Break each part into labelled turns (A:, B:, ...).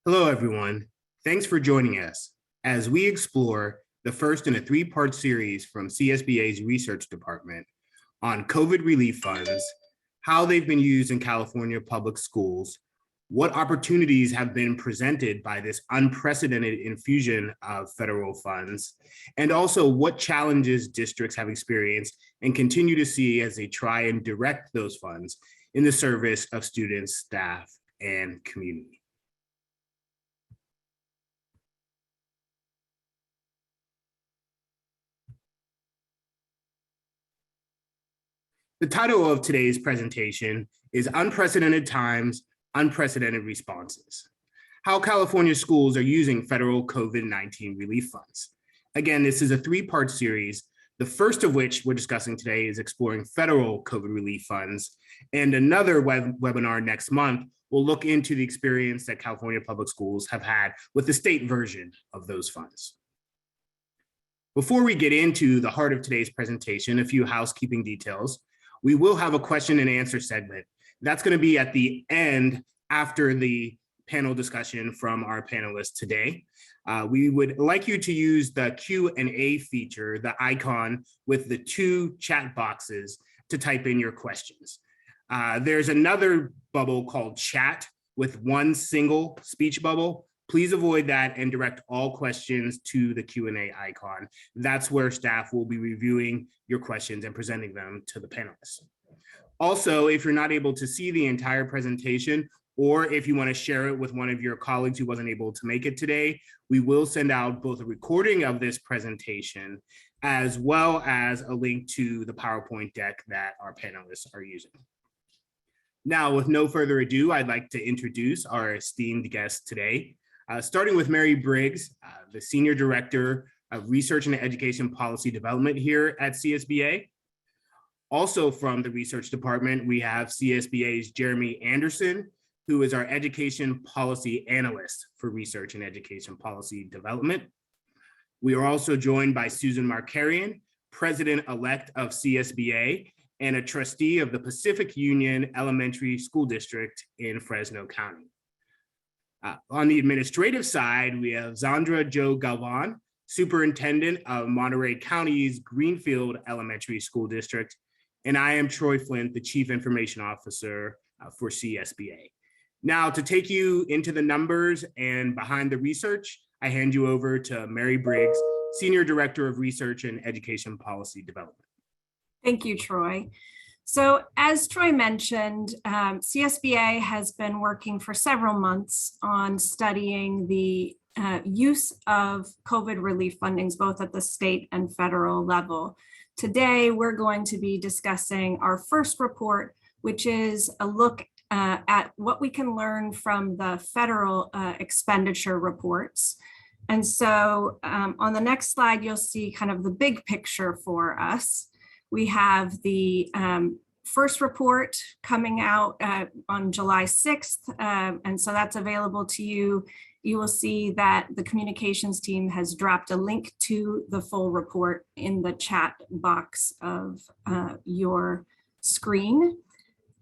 A: Hello, everyone. Thanks for joining us as we explore the first in a three-part series from CSBA's research department on COVID relief funds, how they've been used in California public schools, what opportunities have been presented by this unprecedented infusion of federal funds, and also what challenges districts have experienced and continue to see as they try and direct those funds in the service of students, staff, and community. The title of today's presentation is Unprecedented Times, Unprecedented Responses: How California Schools Are Using Federal COVID-19 Relief Funds. Again, this is a three-part series, the first of which we're discussing today is exploring federal COVID relief funds, and another webinar next month will look into the experience that California public schools have had with the state version of those funds. Before we get into the heart of today's presentation, a few housekeeping details. We will have a question and answer segment. That's going to be at the end after the panel discussion from our panelists today. We would like you to use the Q&A feature, the icon with the two chat boxes, to type in your questions. There's another bubble called chat with one single speech bubble. Please avoid that and direct all questions to the Q&A icon. That's where staff will be reviewing your questions and presenting them to the panelists. Also, if you're not able to see the entire presentation, or if you want to share it with one of your colleagues who wasn't able to make it today, we will send out both a recording of this presentation as well as a link to the PowerPoint deck that our panelists are using. Now, with no further ado, I'd like to introduce our esteemed guests today. Starting with Mary Briggs, the Senior Director of Research and Education Policy Development here at CSBA. Also from the research department, we have CSBA's Jeremy Anderson, who is our Education Policy Analyst for Research and Education Policy Development. We are also joined by Susan Markarian, President-elect of CSBA and a trustee of the Pacific Union Elementary School District in Fresno County. On the administrative side, we have Zandra Jo Galvan, Superintendent of Monterey County's Greenfield Elementary School District, and I am Troy Flint, the Chief Information Officer for CSBA. Now, to take you into the numbers and behind the research, I hand you over to Mary Briggs, Senior Director of Research and Education Policy Development.
B: Thank you, Troy. So as Troy mentioned, CSBA has been working for several months on studying the use of COVID relief fundings, both at the state and federal level. Today, we're going to be discussing our first report, which is a look at what we can learn from the federal expenditure reports. And so on the next slide, you'll see kind of the big picture for us. We have the first report coming out on July 6th, and so that's available to you. You will see that the communications team has dropped a link to the full report in the chat box of your screen.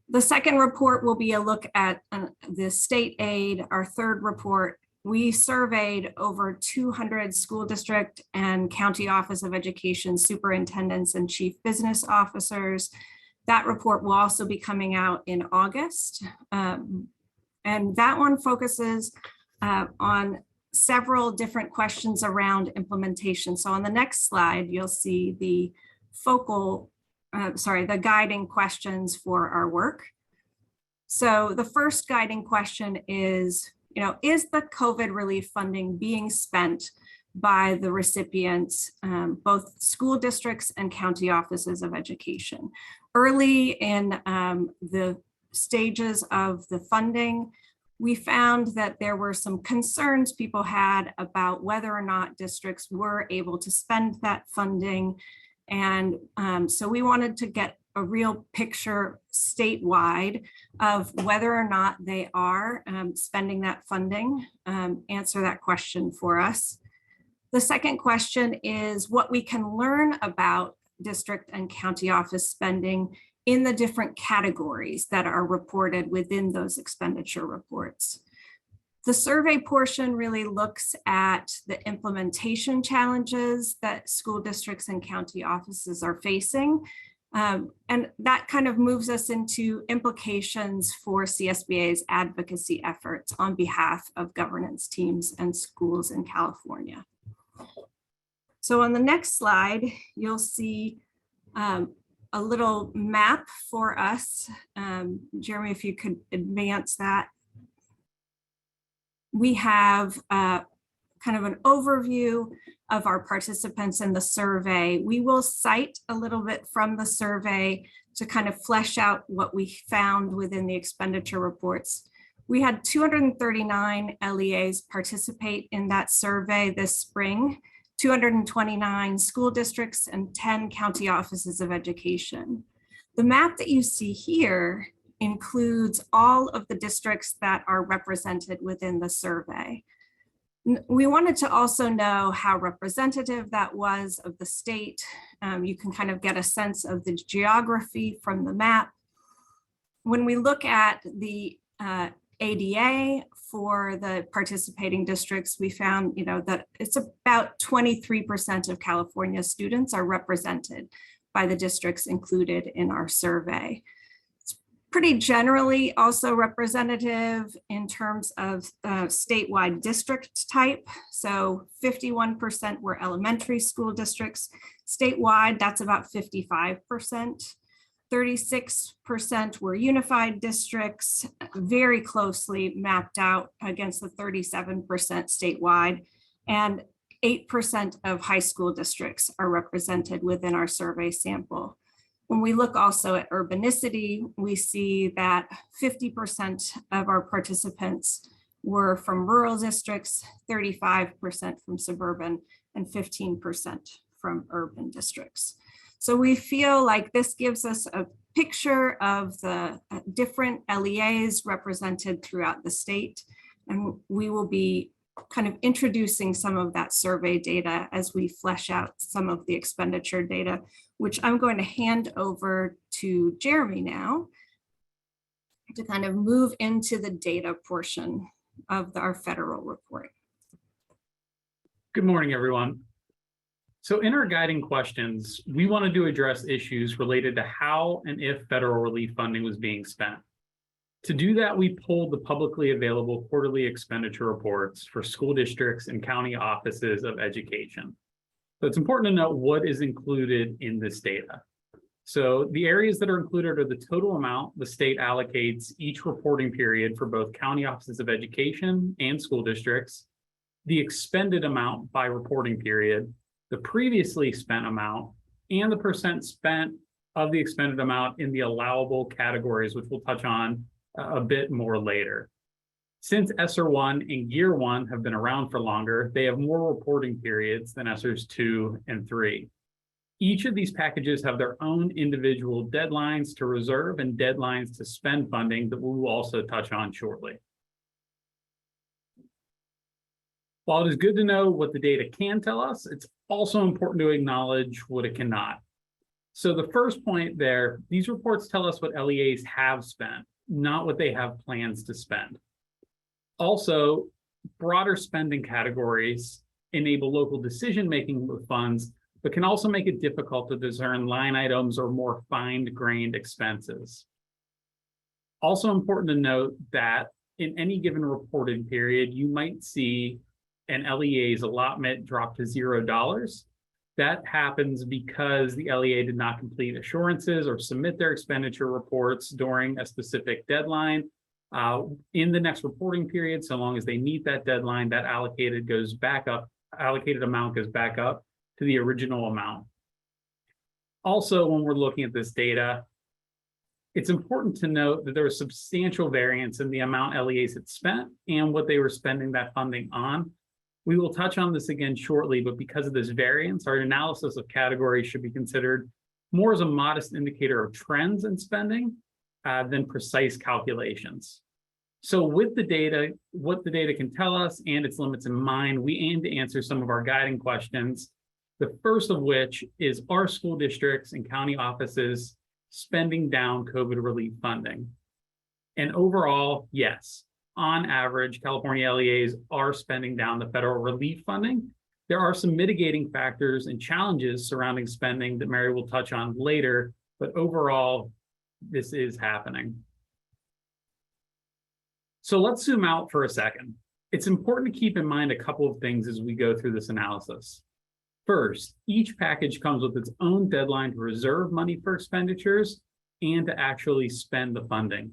B: The second report will be a look at the state aid. Our third report, we surveyed over 200 school district and county office of education superintendents and chief business officers. That report will also be coming out in August. And that one focuses on several different questions around implementation. So on the next slide, you'll see the the guiding questions for our work. So the first guiding question is, is the COVID relief funding being spent by the recipients, both school districts and county offices of education? Early in the stages of the funding, we found that there were some concerns people had about whether or not districts were able to spend that funding. And so we wanted to get a real picture statewide of whether or not they are spending that funding, answer that question for us. The second question is what we can learn about district and county office spending in the different categories that are reported within those expenditure reports. The survey portion really looks at the implementation challenges that school districts and county offices are facing. And that kind of moves us into implications for CSBA's advocacy efforts on behalf of governance teams and schools in California. So on the next slide, you'll see a little map for us. Jeremy, if you could advance that. We have kind of an overview of our participants in the survey. We will cite a little bit from the survey to kind of flesh out what we found within the expenditure reports. We had 239 LEAs participate in that survey this spring, 229 school districts and 10 county offices of education. The map that you see here includes all of the districts that are represented within the survey. We wanted to also know how representative that was of the state. You can kind of get a sense of the geography from the map. When we look at the ADA for the participating districts, we found, that it's about 23% of California students are represented by the districts included in our survey. Pretty generally also representative in terms of statewide district type. So 51% were elementary school districts. Statewide, that's about 55%. 36% were unified districts, very closely mapped out against the 37% statewide. And 8% of high school districts are represented within our survey sample. When we look also at urbanicity, we see that 50% of our participants were from rural districts, 35% from suburban, and 15% from urban districts. So we feel like this gives us a picture of the different LEAs represented throughout the state, and we will be kind of introducing some of that survey data as we flesh out some of the expenditure data, which I'm going to hand over to Jeremy now to kind of move into the data portion of our federal report.
C: Good morning, everyone. So in our guiding questions, we wanted to address issues related to how and if federal relief funding was being spent. To do that, we pulled the publicly available quarterly expenditure reports for school districts and county offices of education. So it's important to note what is included in this data. So the areas that are included are the total amount the state allocates each reporting period for both county offices of education and school districts, the expended amount by reporting period, the previously spent amount, and the percent spent of the expended amount in the allowable categories, which we'll touch on a bit more later. Since ESSER 1 and Gear 1 have been around for longer, they have more reporting periods than ESSERs 2 and 3. Each of these packages have their own individual deadlines to reserve and deadlines to spend funding that we will also touch on shortly. While it is good to know what the data can tell us, it's also important to acknowledge what it cannot. So the first point there, these reports tell us what LEAs have spent, not what they have plans to spend. Also, broader spending categories enable local decision-making with funds, but can also make it difficult to discern line items or more fine-grained expenses. Also important to note that in any given reporting period, you might see an LEA's allotment drop to $0. That happens because the LEA did not complete assurances or submit their expenditure reports during a specific deadline. In the next reporting period, so long as they meet that deadline, that allocated amount goes back up to the original amount. Also, when we're looking at this data, it's important to note that there was substantial variance in the amount LEAs had spent and what they were spending that funding on. We will touch on this again shortly, but because of this variance, our analysis of categories should be considered more as a modest indicator of trends in spending than precise calculations. So with the data, what the data can tell us and its limits in mind, we aim to answer some of our guiding questions. The first of which is, are school districts and county offices spending down COVID relief funding? And overall, yes. on average, California LEAs are spending down the federal relief funding. There are some mitigating factors and challenges surrounding spending that Mary will touch on later, but overall, this is happening. So let's zoom out for a second. It's important to keep in mind a couple of things as we go through this analysis. First, each package comes with its own deadline to reserve money for expenditures and to actually spend the funding.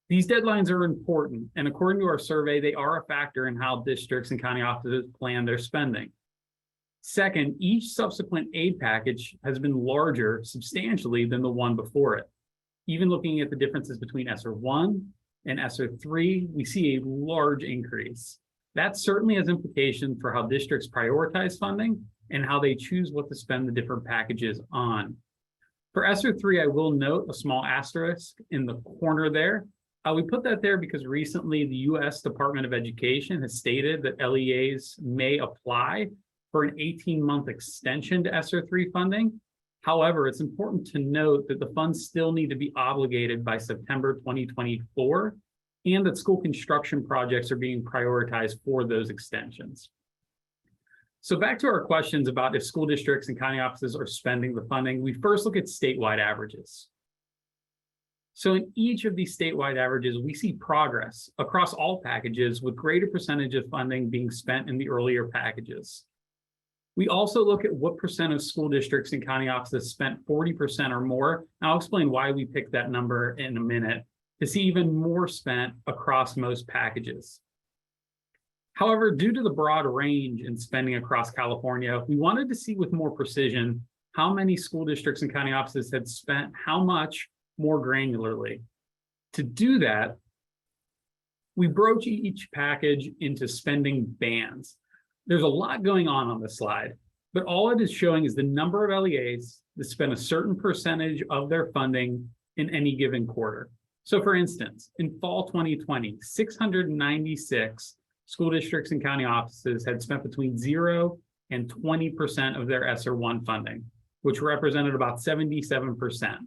C: These deadlines are important, and according to our survey, they are a factor in how districts and county offices plan their spending. Second, each subsequent aid package has been larger substantially than the one before it. Even looking at the differences between ESSER 1 and ESSER 3, we see a large increase. That certainly has implications for how districts prioritize funding and how they choose what to spend the different packages on. For ESSER 3, I will note a small asterisk in the corner there. We put that there because recently the U.S. Department of Education has stated that LEAs may apply for an 18-month extension to ESSER 3 funding. However, it's important to note that the funds still need to be obligated by September 2024, and that school construction projects are being prioritized for those extensions. So back to our questions about if school districts and county offices are spending the funding, we first look at statewide averages. So in each of these statewide averages, we see progress across all packages with greater percentage of funding being spent in the earlier packages. We also look at what percent of school districts and county offices spent 40% or more. And I'll explain why we picked that number in a minute, to see even more spent across most packages. However, due to the broad range in spending across California, we wanted to see with more precision how many school districts and county offices had spent how much more granularly. To do that, we broke each package into spending bands. There's a lot going on this slide, but all it is showing is the number of LEAs that spend a certain percentage of their funding in any given quarter. So for instance, in fall 2020, 696 school districts and county offices had spent between 0 and 20% of their ESSER 1 funding, which represented about 77%.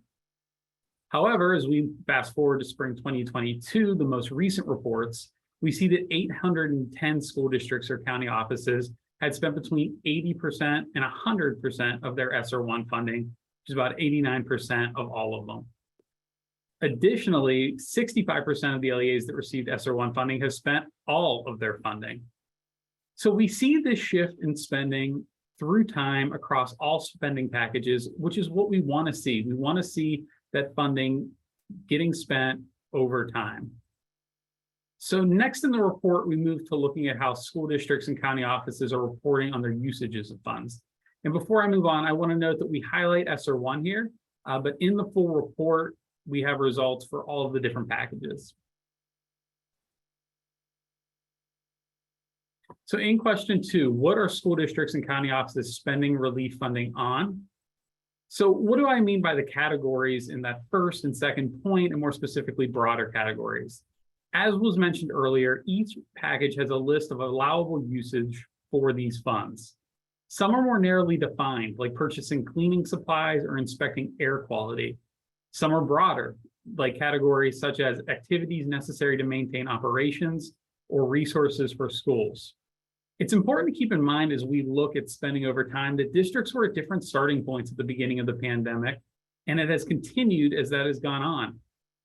C: However, as we fast forward to spring 2022, the most recent reports, we see that 810 school districts or county offices had spent between 80% and 100% of their ESSER 1 funding, which is about 89% of all of them. Additionally, 65% of the LEAs that received ESSER 1 funding have spent all of their funding. So we see this shift in spending through time across all spending packages, which is what we want to see. We want to see that funding getting spent over time. So next in the report, we move to looking at how school districts and county offices are reporting on their usages of funds. And before I move on, I want to note that we highlight ESSER 1 here, but in the full report, we have results for all of the different packages. So in question 2, what are school districts and county offices spending relief funding on? So what do I mean by the categories in that first and second point, and more specifically broader categories? As was mentioned earlier, each package has a list of allowable usage for these funds. Some are more narrowly defined, like purchasing cleaning supplies or inspecting air quality. Some are broader, like categories such as activities necessary to maintain operations or resources for schools. It's important to keep in mind as we look at spending over time that districts were at different starting points at the beginning of the pandemic, and it has continued as that has gone on.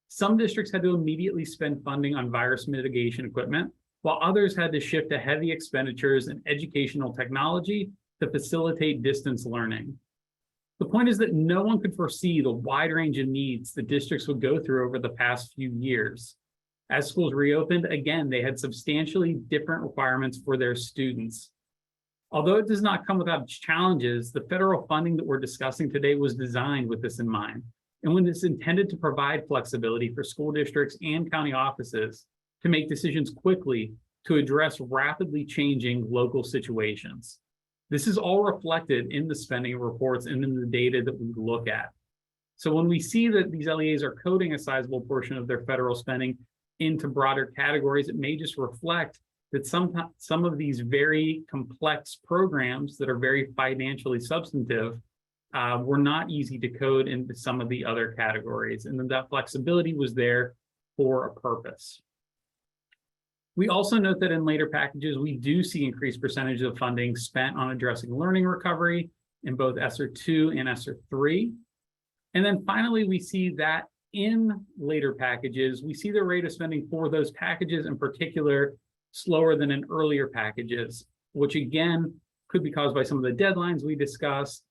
C: Some districts had to immediately spend funding on virus mitigation equipment, while others had to shift to heavy expenditures in educational technology to facilitate distance learning. The point is that no one could foresee the wide range of needs that districts would go through over the past few years. As schools reopened, again, they had substantially different requirements for their students. Although it does not come without its challenges, the federal funding that we're discussing today was designed with this in mind. And when it's intended to provide flexibility for school districts and county offices to make decisions quickly to address rapidly changing local situations. This is all reflected in the spending reports and in the data that we look at. So when we see that these LEAs are coding a sizable portion of their federal spending into broader categories, it may just reflect that some of these very complex programs that are very financially substantive were not easy to code into some of the other categories, and that flexibility was there for a purpose. We also note that in later packages, we do see increased percentages of funding spent on addressing learning recovery in both ESSER 2 and ESSER 3. And then finally, we see that in later packages, we see the rate of spending for those packages in particular slower than in earlier packages, which again could be caused by some of the deadlines we discussed.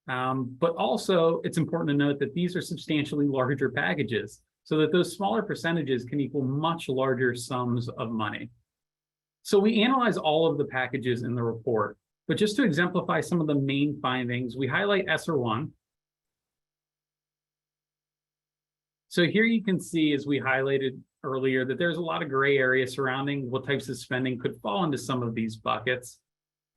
C: But also it's important to note that these are substantially larger packages, so that those smaller percentages can equal much larger sums of money. So we analyze all of the packages in the report, but just to exemplify some of the main findings, we highlight ESSER 1. So here you can see, as we highlighted earlier, that there's a lot of gray area surrounding what types of spending could fall into some of these buckets,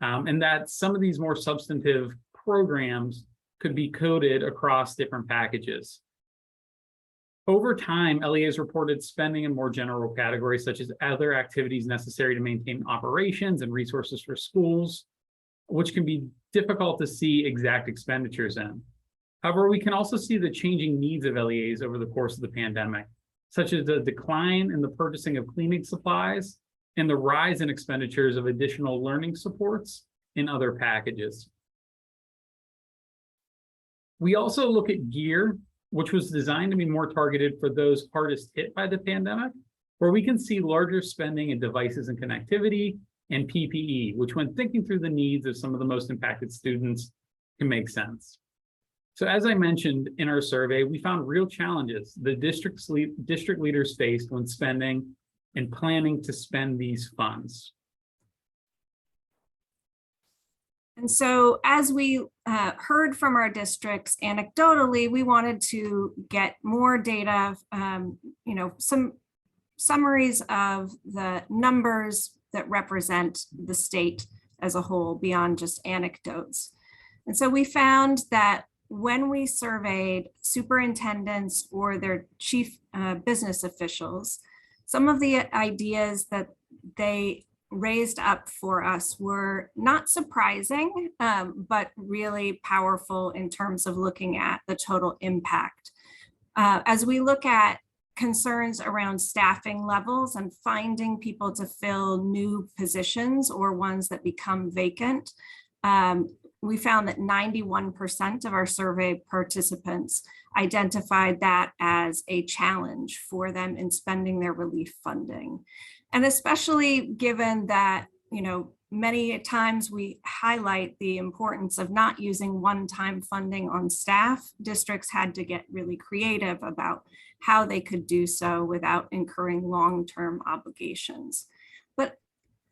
C: and that some of these more substantive programs could be coded across different packages. Over time, LEAs reported spending in more general categories, such as other activities necessary to maintain operations and resources for schools, which can be difficult to see exact expenditures in. However, we can also see the changing needs of LEAs over the course of the pandemic, such as the decline in the purchasing of cleaning supplies and the rise in expenditures of additional learning supports in other packages. We also look at gear, which was designed to be more targeted for those hardest hit by the pandemic, where we can see larger spending in devices and connectivity and PPE, which when thinking through the needs of some of the most impacted students can make sense. So as I mentioned in our survey, we found real challenges the district leaders faced when spending and planning to spend these funds.
B: And so as we heard from our districts anecdotally, we wanted to get more data, some summaries of the numbers that represent the state as a whole beyond just anecdotes. And so we found that when we surveyed superintendents or their chief business officials, some of the ideas that they raised up for us were not surprising, but really powerful in terms of looking at the total impact. As we look at concerns around staffing levels and finding people to fill new positions or ones that become vacant, we found that 91% of our survey participants identified that as a challenge for them in spending their relief funding. And especially given that, many times we highlight the importance of not using one-time funding on staff, districts had to get really creative about how they could do so without incurring long-term obligations. But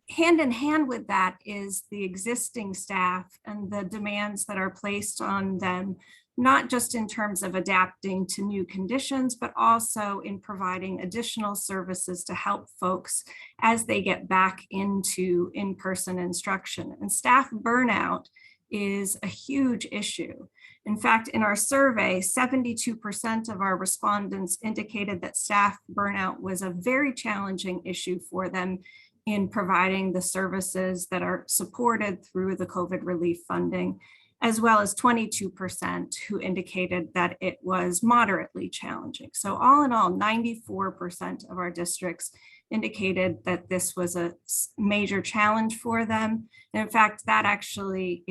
B: hand in hand with that is the existing staff and the demands that are placed on them, not just in terms of adapting to new conditions, but also in providing additional services to help folks as they get back into in-person instruction. And staff burnout is a huge issue. In fact, in our survey, 72% of our respondents indicated that staff burnout was a very challenging issue for them in providing the services that are supported through the COVID relief funding, as well as 22% who indicated that it was moderately challenging. So all in all, 94% of our districts indicated that this was a major challenge for them. And in fact, that actually,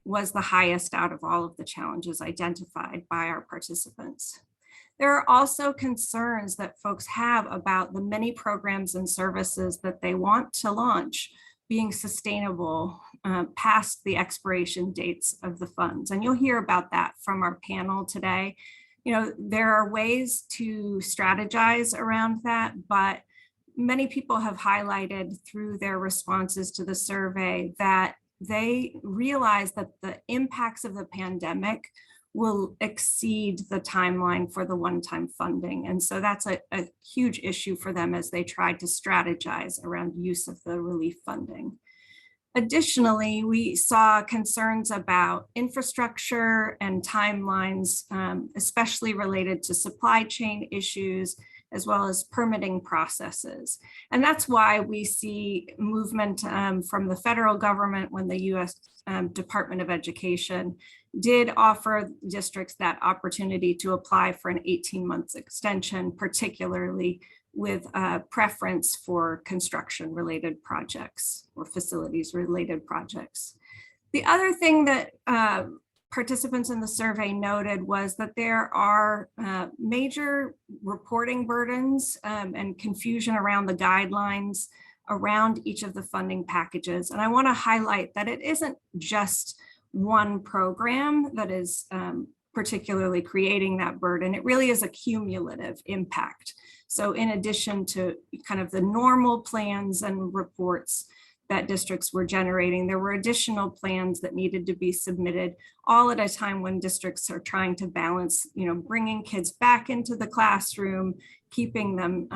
B: was the highest out of all of the challenges identified by our participants. There are also concerns that folks have about the many programs and services that they want to launch being sustainable past the expiration dates of the funds. And you'll hear about that from our panel today. There are ways to strategize around that, but many people have highlighted through their responses to the survey that they realize that the impacts of the pandemic will exceed the timeline for the one-time funding. And so that's a huge issue for them as they try to strategize around use of the relief funding. Additionally, we saw concerns about infrastructure and timelines, especially related to supply chain issues, as well as permitting processes. And that's why we see movement from the federal government when the US Department of Education did offer districts that opportunity to apply for an 18-month extension, particularly with a preference for construction-related projects or facilities-related projects. The other thing that participants in the survey noted was that there are major reporting burdens and confusion around the guidelines around each of the funding packages. And I want to highlight that it isn't just one program that is particularly creating that burden. It really is a cumulative impact. So in addition to kind of the normal plans and reports that districts were generating, there were additional plans that needed to be submitted, all at a time when districts are trying to balance, bringing kids back into the classroom, keeping them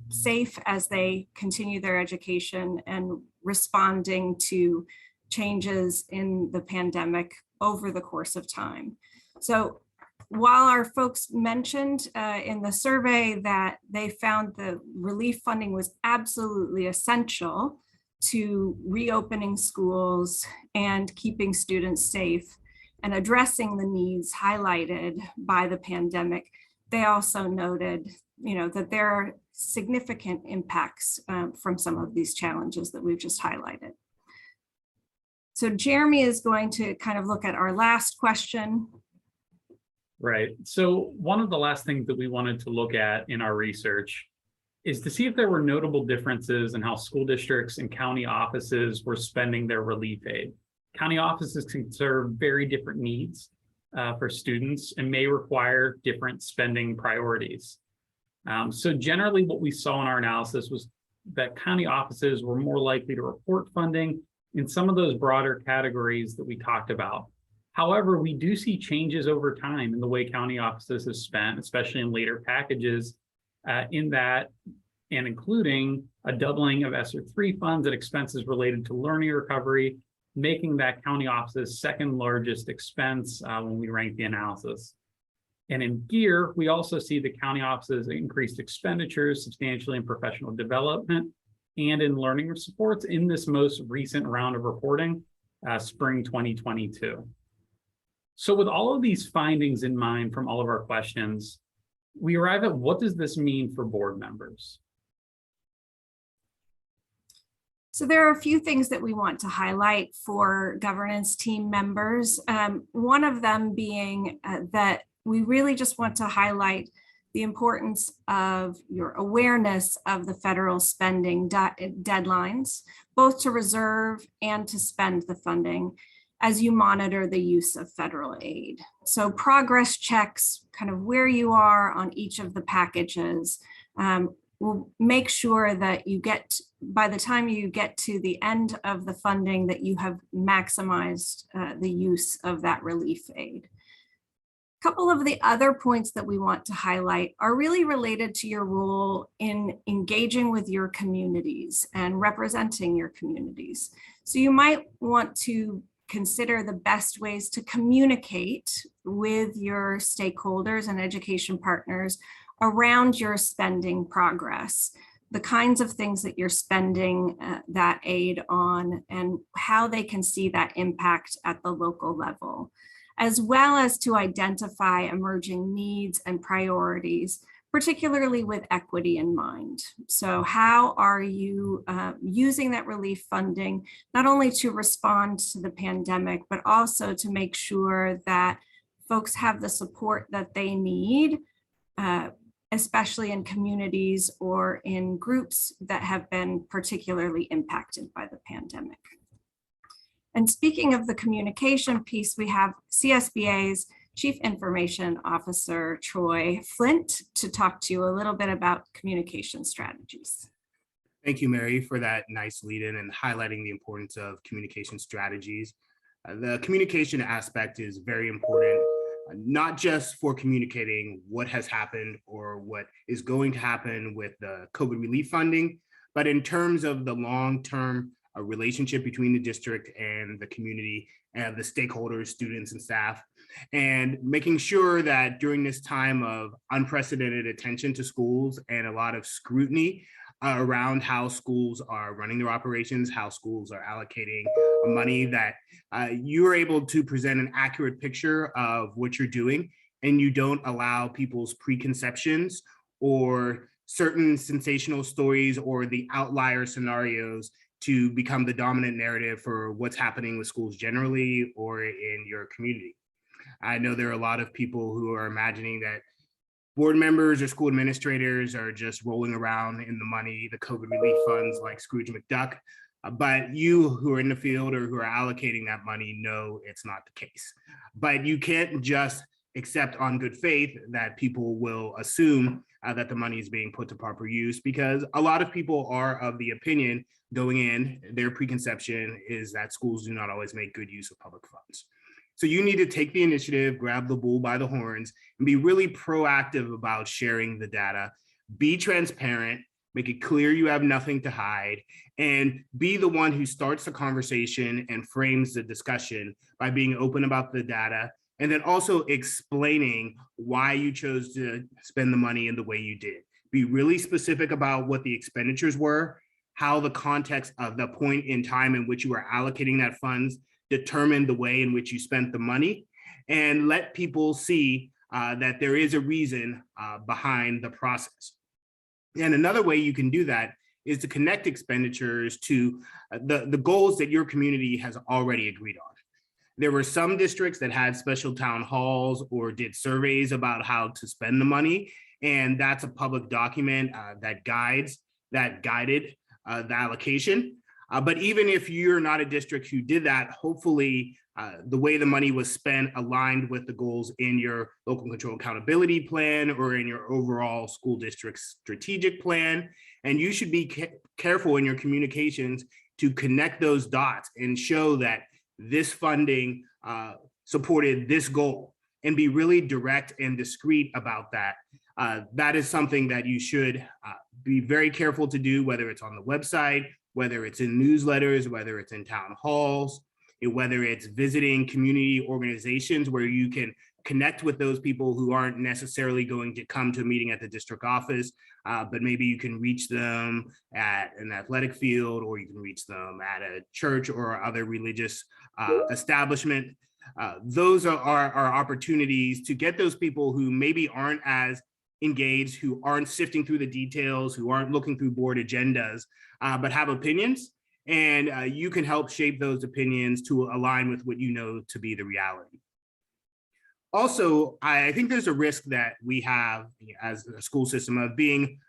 B: safe as they continue their education, and responding to changes in the pandemic over the course of time. So while our folks mentioned in the survey that they found the relief funding was absolutely essential to reopening schools and keeping students safe and addressing the needs highlighted by the pandemic, they also noted, that there are significant impacts from some of these challenges that we've just highlighted. So Jeremy is going to kind of look at our last question.
C: Right. So one of the last things that we wanted to look at in our research is to see if there were notable differences in how school districts and county offices were spending their relief aid. County offices can serve very different needs for students and may require different spending priorities. So generally what we saw in our analysis was that county offices were more likely to report funding in some of those broader categories that we talked about. However, we do see changes over time in the way county offices have spent, especially in later packages, in that and including a doubling of ESSER III funds and expenses related to learning recovery, making that county office's second largest expense when we rank the analysis. And in GEAR, we also see the county offices increased expenditures substantially in professional development and in learning supports in this most recent round of reporting, spring 2022. So with all of these findings in mind from all of our questions, we arrive at what does this mean for board members?
B: So there are a few things that we want to highlight for governance team members. One of them being that we really just want to highlight the importance of your awareness of the federal spending deadlines, both to reserve and to spend the funding as you monitor the use of federal aid. So progress checks, kind of where you are on each of the packages, will make sure that you get, by the time you get to the end of the funding, that you have maximized the use of that relief aid. A couple of the other points that we want to highlight are really related to your role in engaging with your communities and representing your communities. So you might want to consider the best ways to communicate with your stakeholders and education partners around your spending progress, the kinds of things that you're spending that aid on, and how they can see that impact at the local level, as well as to identify emerging needs and priorities, particularly with equity in mind. So how are you using that relief funding, not only to respond to the pandemic, but also to make sure that folks have the support that they need, especially in communities or in groups that have been particularly impacted by the pandemic. And speaking of the communication piece, we have CSBA's Chief Information Officer, Troy Flint, to talk to you a little bit about communication strategies.
A: Thank you, Mary, for that nice lead-in and highlighting the importance of communication strategies. The communication aspect is very important, not just for communicating what has happened or what is going to happen with the COVID relief funding, but in terms of the long-term relationship between the district and the community and the stakeholders, students and staff, and making sure that during this time of unprecedented attention to schools and a lot of scrutiny around how schools are running their operations, how schools are allocating money, that you are able to present an accurate picture of what you're doing, and you don't allow people's preconceptions or certain sensational stories or the outlier scenarios to become the dominant narrative for what's happening with schools generally or in your community. I know there are a lot of people who are imagining that board members or school administrators are just rolling around in the money, the COVID relief funds like Scrooge McDuck. But you who are in the field or who are allocating that money know it's not the case. But you can't just accept on good faith that people will assume that the money is being put to proper use, because a lot of people are of the opinion going in, their preconception is that schools do not always make good use of public funds. So you need to take the initiative, grab the bull by the horns, and be really proactive about sharing the data. Be transparent, make it clear you have nothing to hide, and be the one who starts the conversation and frames the discussion by being open about the data, and then also explaining why you chose to spend the money in the way you did. Be really specific about what the expenditures were, how the context of the point in time in which you were allocating that funds determine the way in which you spent the money, and let people see that there is a reason behind the process. And another way you can do that is to connect expenditures to the goals that your community has already agreed on. There were some districts that had special town halls or did surveys about how to spend the money, and that's a public document that guided the allocation. But even if you're not a district who did that, hopefully the way the money was spent aligned with the goals in your local control accountability plan or in your overall school district strategic plan. And you should be careful in your communications to connect those dots and show that this funding supported this goal, and be really direct and discreet about that. That is something that you should be very careful to do, whether it's on the website, whether it's in newsletters, whether it's in town halls, whether it's visiting community organizations where you can connect with those people who aren't necessarily going to come to a meeting at the district office, but maybe you can reach them at an athletic field, or you can reach them at a church or other religious establishment. Those are opportunities to get those people who maybe aren't as engaged, who aren't sifting through the details, who aren't looking through board agendas, but have opinions. And you can help shape those opinions to align with what you know to be the reality. Also, I think there's a risk that we have as a school system of being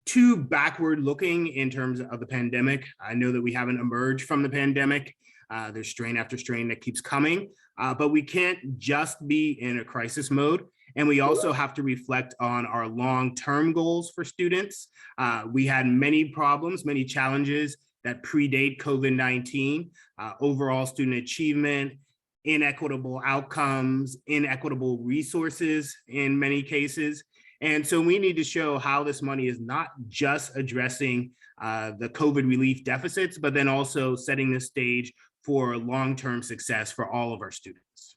A: too backward looking in terms of the pandemic. I know that we haven't emerged from the pandemic. There's strain after strain that keeps coming, but we can't just be in a crisis mode. And we also have to reflect on our long-term goals for students. We had many problems, many challenges that predate COVID-19, overall student achievement, inequitable outcomes, inequitable resources in many cases. And so we need to show how this money is not just addressing the COVID relief deficits, but then also setting the stage for long-term success for all of our students.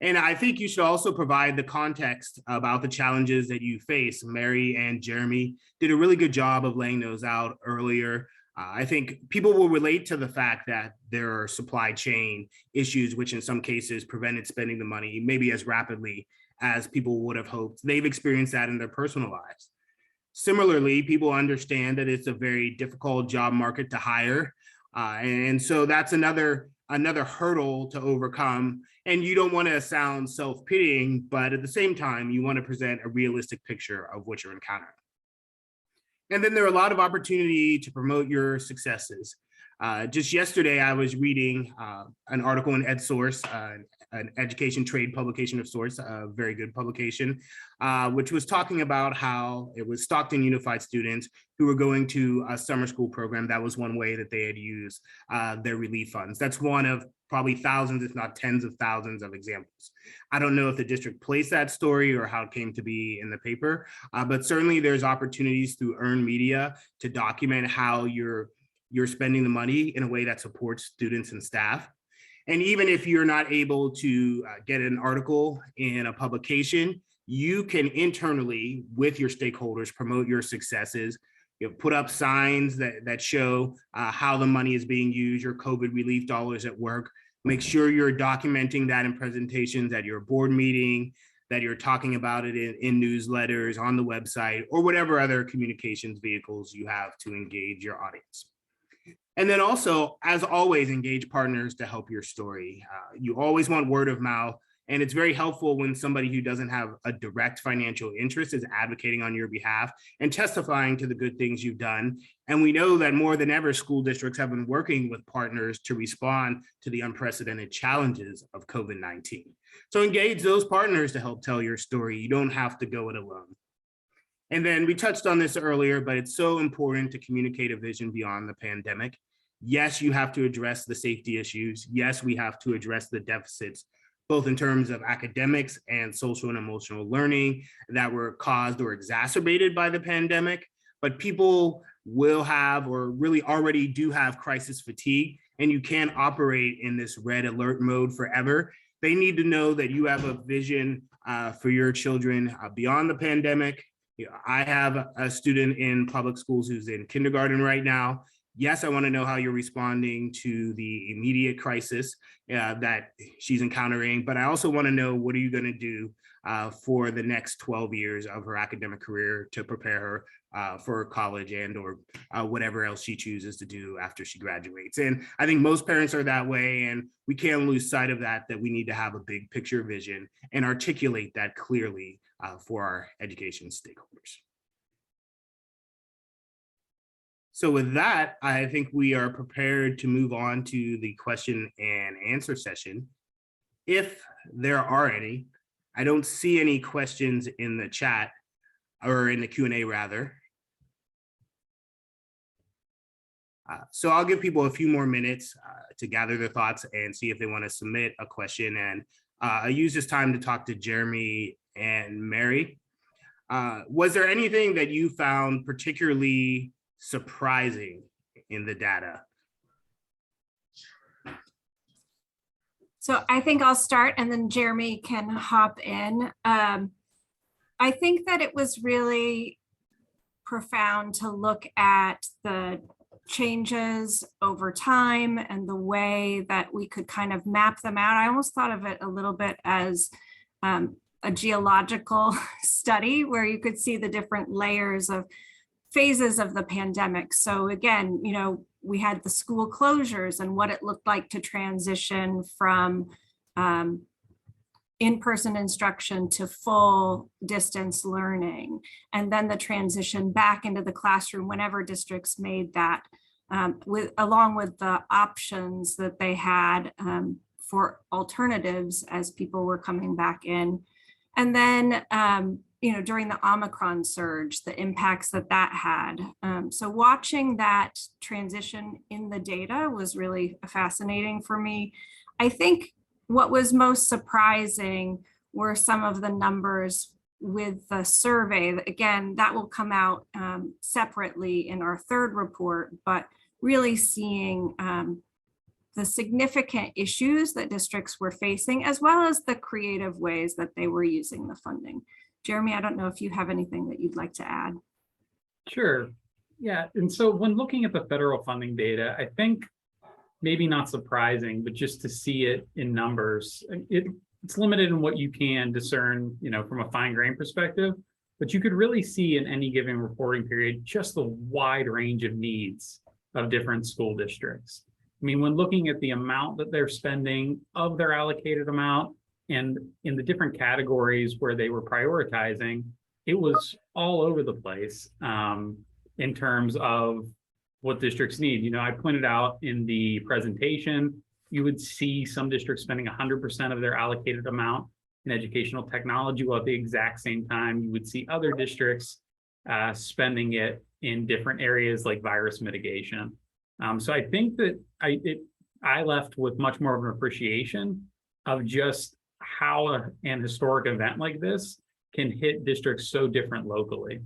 A: And I think you should also provide the context about the challenges that you face. Mary and Jeremy did a really good job of laying those out earlier. I think people will relate to the fact that there are supply chain issues, which in some cases prevented spending the money maybe as rapidly as people would have hoped. They've experienced that in their personal lives. Similarly, people understand that it's a very difficult job market to hire. And so that's another hurdle to overcome. And you don't want to sound self-pitying, but at the same time, you want to present a realistic picture of what you're encountering. And then there are a lot of opportunity to promote your successes. Just yesterday, I was reading an article in EdSource, an education trade publication of sorts, a very good publication, which was talking about how it was Stockton Unified students who were going to a summer school program. That was one way that they had used their relief funds. That's one of probably thousands, if not tens of thousands of examples. I don't know if the district placed that story or how it came to be in the paper, but certainly there's opportunities through earned media to document how you're spending the money in a way that supports students and staff. And even if you're not able to get an article in a publication, you can internally with your stakeholders promote your successes. You know, put up signs that show how the money is being used, your COVID relief dollars at work. Make sure you're documenting that in presentations at your board meeting, that you're talking about it in newsletters, on the website, or whatever other communications vehicles you have to engage your audience. And then also, as always, engage partners to help your story. You always want word of mouth, and it's very helpful when somebody who doesn't have a direct financial interest is advocating on your behalf and testifying to the good things you've done. And we know that more than ever, school districts have been working with partners to respond to the unprecedented challenges of COVID-19. So engage those partners to help tell your story. You don't have to go it alone. And then we touched on this earlier, but it's so important to communicate a vision beyond the pandemic. Yes, you have to address the safety issues. Yes, we have to address the deficits, both in terms of academics and social and emotional learning that were caused or exacerbated by the pandemic. But people will have, or really already do have, crisis fatigue, and you can't operate in this red alert mode forever. They need to know that you have a vision for your children beyond the pandemic. I have a student in public schools who's in kindergarten right now. Yes, I want to know how you're responding to the immediate crisis that she's encountering, but I also want to know, what are you going to do for the next 12 years of her academic career to prepare her for college and or whatever else she chooses to do after she graduates. And I think most parents are that way, and we can't lose sight of that we need to have a big picture vision and articulate that clearly for our education stakeholders. So with that, I think we are prepared to move on to the question and answer session. If there are any, I don't see any questions in the chat, or in the Q&A rather. So I'll give people a few more minutes to gather their thoughts and see if they want to submit a question. And I use this time to talk to Jeremy and Mary. Was there anything that you found particularly surprising in the data?
B: So I think I'll start and then Jeremy can hop in. I think that it was really profound to look at the changes over time and the way that we could kind of map them out. I almost thought of it a little bit as a geological study where you could see the different layers of phases of the pandemic. So again, you know, we had the school closures and what it looked like to transition from in-person instruction to full distance learning, and then the transition back into the classroom whenever districts made that, along with the options that they had for alternatives as people were coming back in. And then, you know, during the Omicron surge, the impacts that had. So watching that transition in the data was really fascinating for me. I think what was most surprising were some of the numbers with the survey. Again, that will come out separately in our third report, but really seeing the significant issues that districts were facing, as well as the creative ways that they were using the funding. Jeremy, I don't know if you have anything that you'd like to add.
C: Sure. Yeah. And so when looking at the federal funding data, I think maybe not surprising, but just to see it in numbers, it's limited in what you can discern, you know, from a fine grain perspective, but you could really see in any given reporting period just the wide range of needs of different school districts. I mean, when looking at the amount that they're spending of their allocated amount and in the different categories where they were prioritizing, it was all over the place in terms of what districts need. You know, I pointed out in the presentation, you would see some districts spending 100% of their allocated amount in educational technology, while at the exact same time, you would see other districts spending it in different areas like virus mitigation. So I think that I left with much more of an appreciation of just how an historic event like this can hit districts so different locally.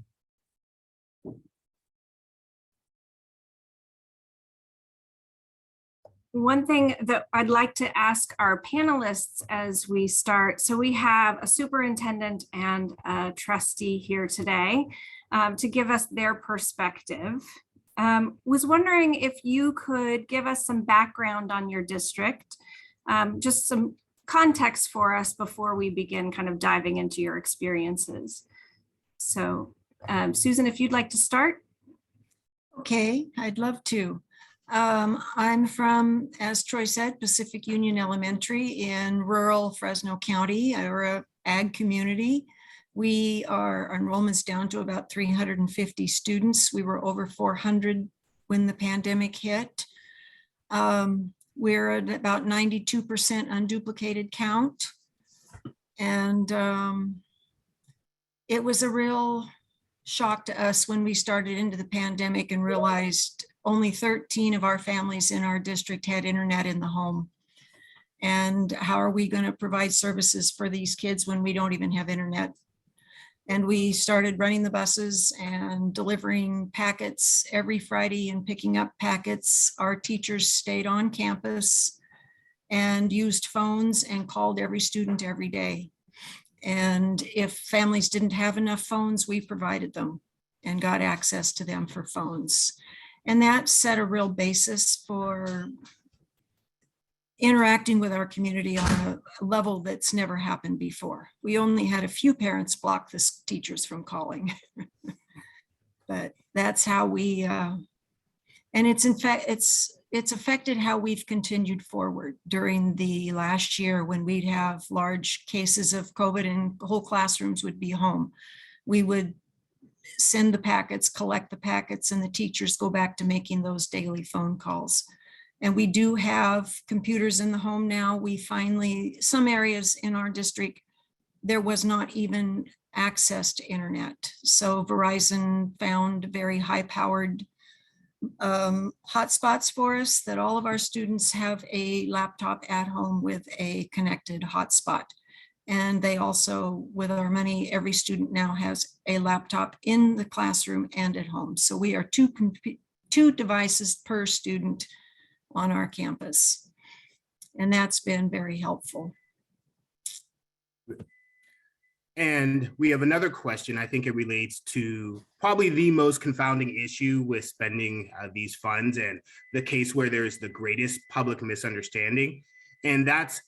B: One thing that I'd like to ask our panelists as we start, so we have a superintendent and a trustee here today to give us their perspective. Was wondering if you could give us some background on your district, just some context for us before we begin kind of diving into your experiences. So Susan, if you'd like to start.
D: Okay, I'd love to. I'm from, as Troy said, Pacific Union Elementary in rural Fresno County. We're an ag community. Our enrollment's down to about 350 students. We were over 400 when the pandemic hit. We're at about 92% unduplicated count. And it was a real shock to us when we started into the pandemic and realized only 13 of our families in our district had internet in the home. And how are we going to provide services for these kids when we don't even have internet? And we started running the buses and delivering packets every Friday and picking up packets. Our teachers stayed on campus and used phones and called every student every day. And if families didn't have enough phones, we provided them and got access to them for phones. And that set a real basis for interacting with our community on a level that's never happened before. We only had a few parents block the teachers from calling. But that's how we, and it's in fact, it's affected how we've continued forward during the last year when we'd have large cases of COVID and whole classrooms would be home. We would send the packets, collect the packets, and the teachers go back to making those daily phone calls. And we do have computers in the home now. We finally, some areas in our district, there was not even access to internet. So Verizon found very high-powered hotspots for us that all of our students have a laptop at home with a connected hotspot. And they also, with our money, every student now has a laptop in the classroom and at home. So we are two devices per student on our campus. And that's been very helpful.
A: And we have another question. I think it relates to probably the most confounding issue with spending these funds and the case where there's the greatest public misunderstanding. And that's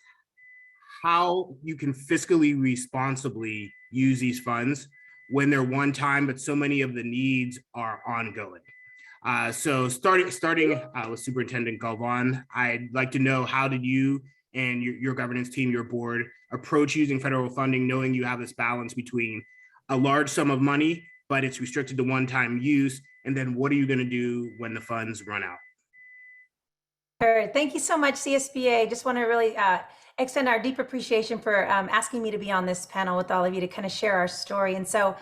A: how you can fiscally responsibly use these funds when they're one time, but so many of the needs are ongoing. So starting with Superintendent Galvan, I'd like to know, how did you and your governance team, your board, approach using federal funding, knowing you have this balance between a large sum of money, but it's restricted to one-time use, and then what are you going to do when the funds run out?
E: All right, thank you so much, CSBA. Just want to really extend our deep appreciation for asking me to be on this panel with all of you to kind of share our story. And so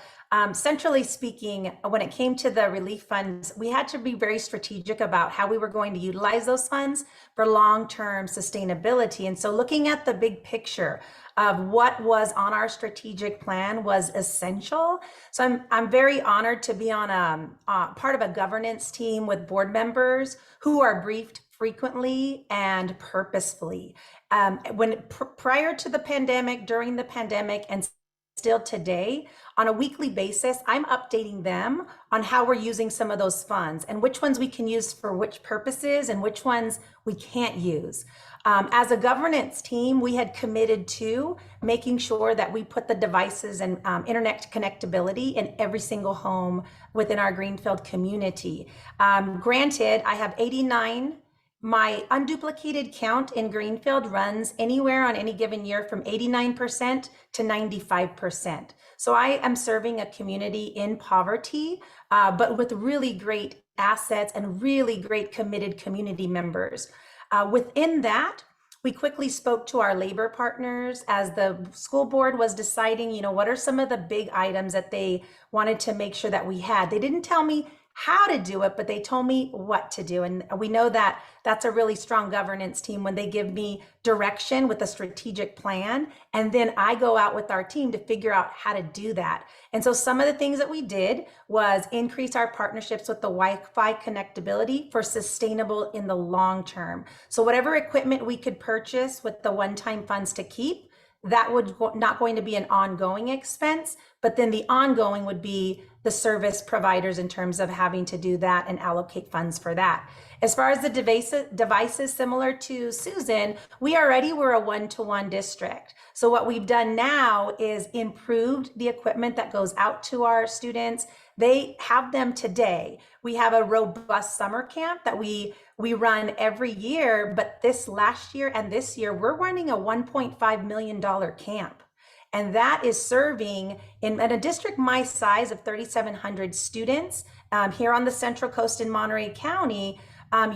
E: centrally speaking, when it came to the relief funds, we had to be very strategic about how we were going to utilize those funds for long-term sustainability. And so looking at the big picture of what was on our strategic plan was essential. So I'm very honored to be on part of a governance team with board members who are briefed frequently and purposefully. Prior to the pandemic, during the pandemic, and still today, on a weekly basis, I'm updating them on how we're using some of those funds and which ones we can use for which purposes and which ones we can't use. As a governance team, we had committed to making sure that we put the devices and internet connectability in every single home within our Greenfield community. Granted, I have 89. My unduplicated count in Greenfield runs anywhere on any given year from 89% to 95%. So I am serving a community in poverty, but with really great assets and really great committed community members. Within that, we quickly spoke to our labor partners as the school board was deciding, what are some of the big items that they wanted to make sure that we had. They didn't tell me how to do it, but they told me what to do. And we know that that's a really strong governance team when they give me direction with a strategic plan. And then I go out with our team to figure out how to do that. And so some of the things that we did was increase our partnerships with the Wi-Fi connectability for sustainable in the long term. So whatever equipment we could purchase with the one-time funds to keep, that would not going to be an ongoing expense, but then the ongoing would be the service providers in terms of having to do that and allocate funds for that. As far as the devices similar to Susan, we already were a one-to-one district. So what we've done now is improved the equipment that goes out to our students. They have them today. We have a robust summer camp that we run every year, but this last year and this year, we're running a $1.5 million camp. And that is serving in a district my size of 3,700 students here on the Central Coast in Monterey County.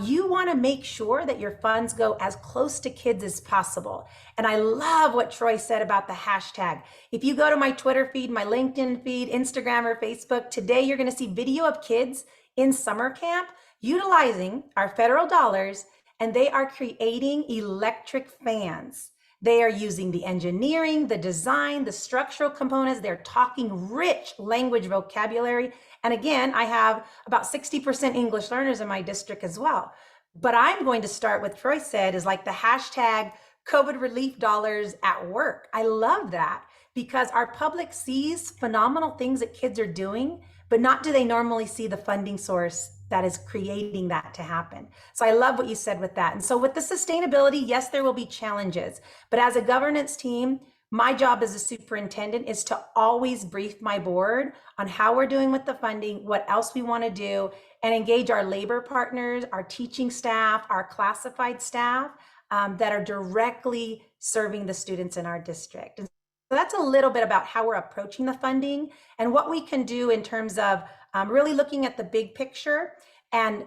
E: You want to make sure that your funds go as close to kids as possible. And I love what Troy said about the hashtag. If you go to my Twitter feed, my LinkedIn feed, Instagram or Facebook, today you're going to see video of kids in summer camp utilizing our federal dollars, and they are creating electric fans. They are using the engineering, the design, the structural components. They're talking rich language vocabulary. And again, I have about 60% English learners in my district as well. But I'm going to start with Troy said is like the hashtag COVID relief dollars at work. I love that because our public sees phenomenal things that kids are doing, but not do they normally see the funding source that is creating that to happen. So I love what you said with that. And so with the sustainability, yes, there will be challenges, but as a governance team, my job as a superintendent is to always brief my board on how we're doing with the funding, what else we want to do, and engage our labor partners, our teaching staff, our classified staff that are directly serving the students in our district. And so that's a little bit about how we're approaching the funding and what we can do in terms of really looking at the big picture and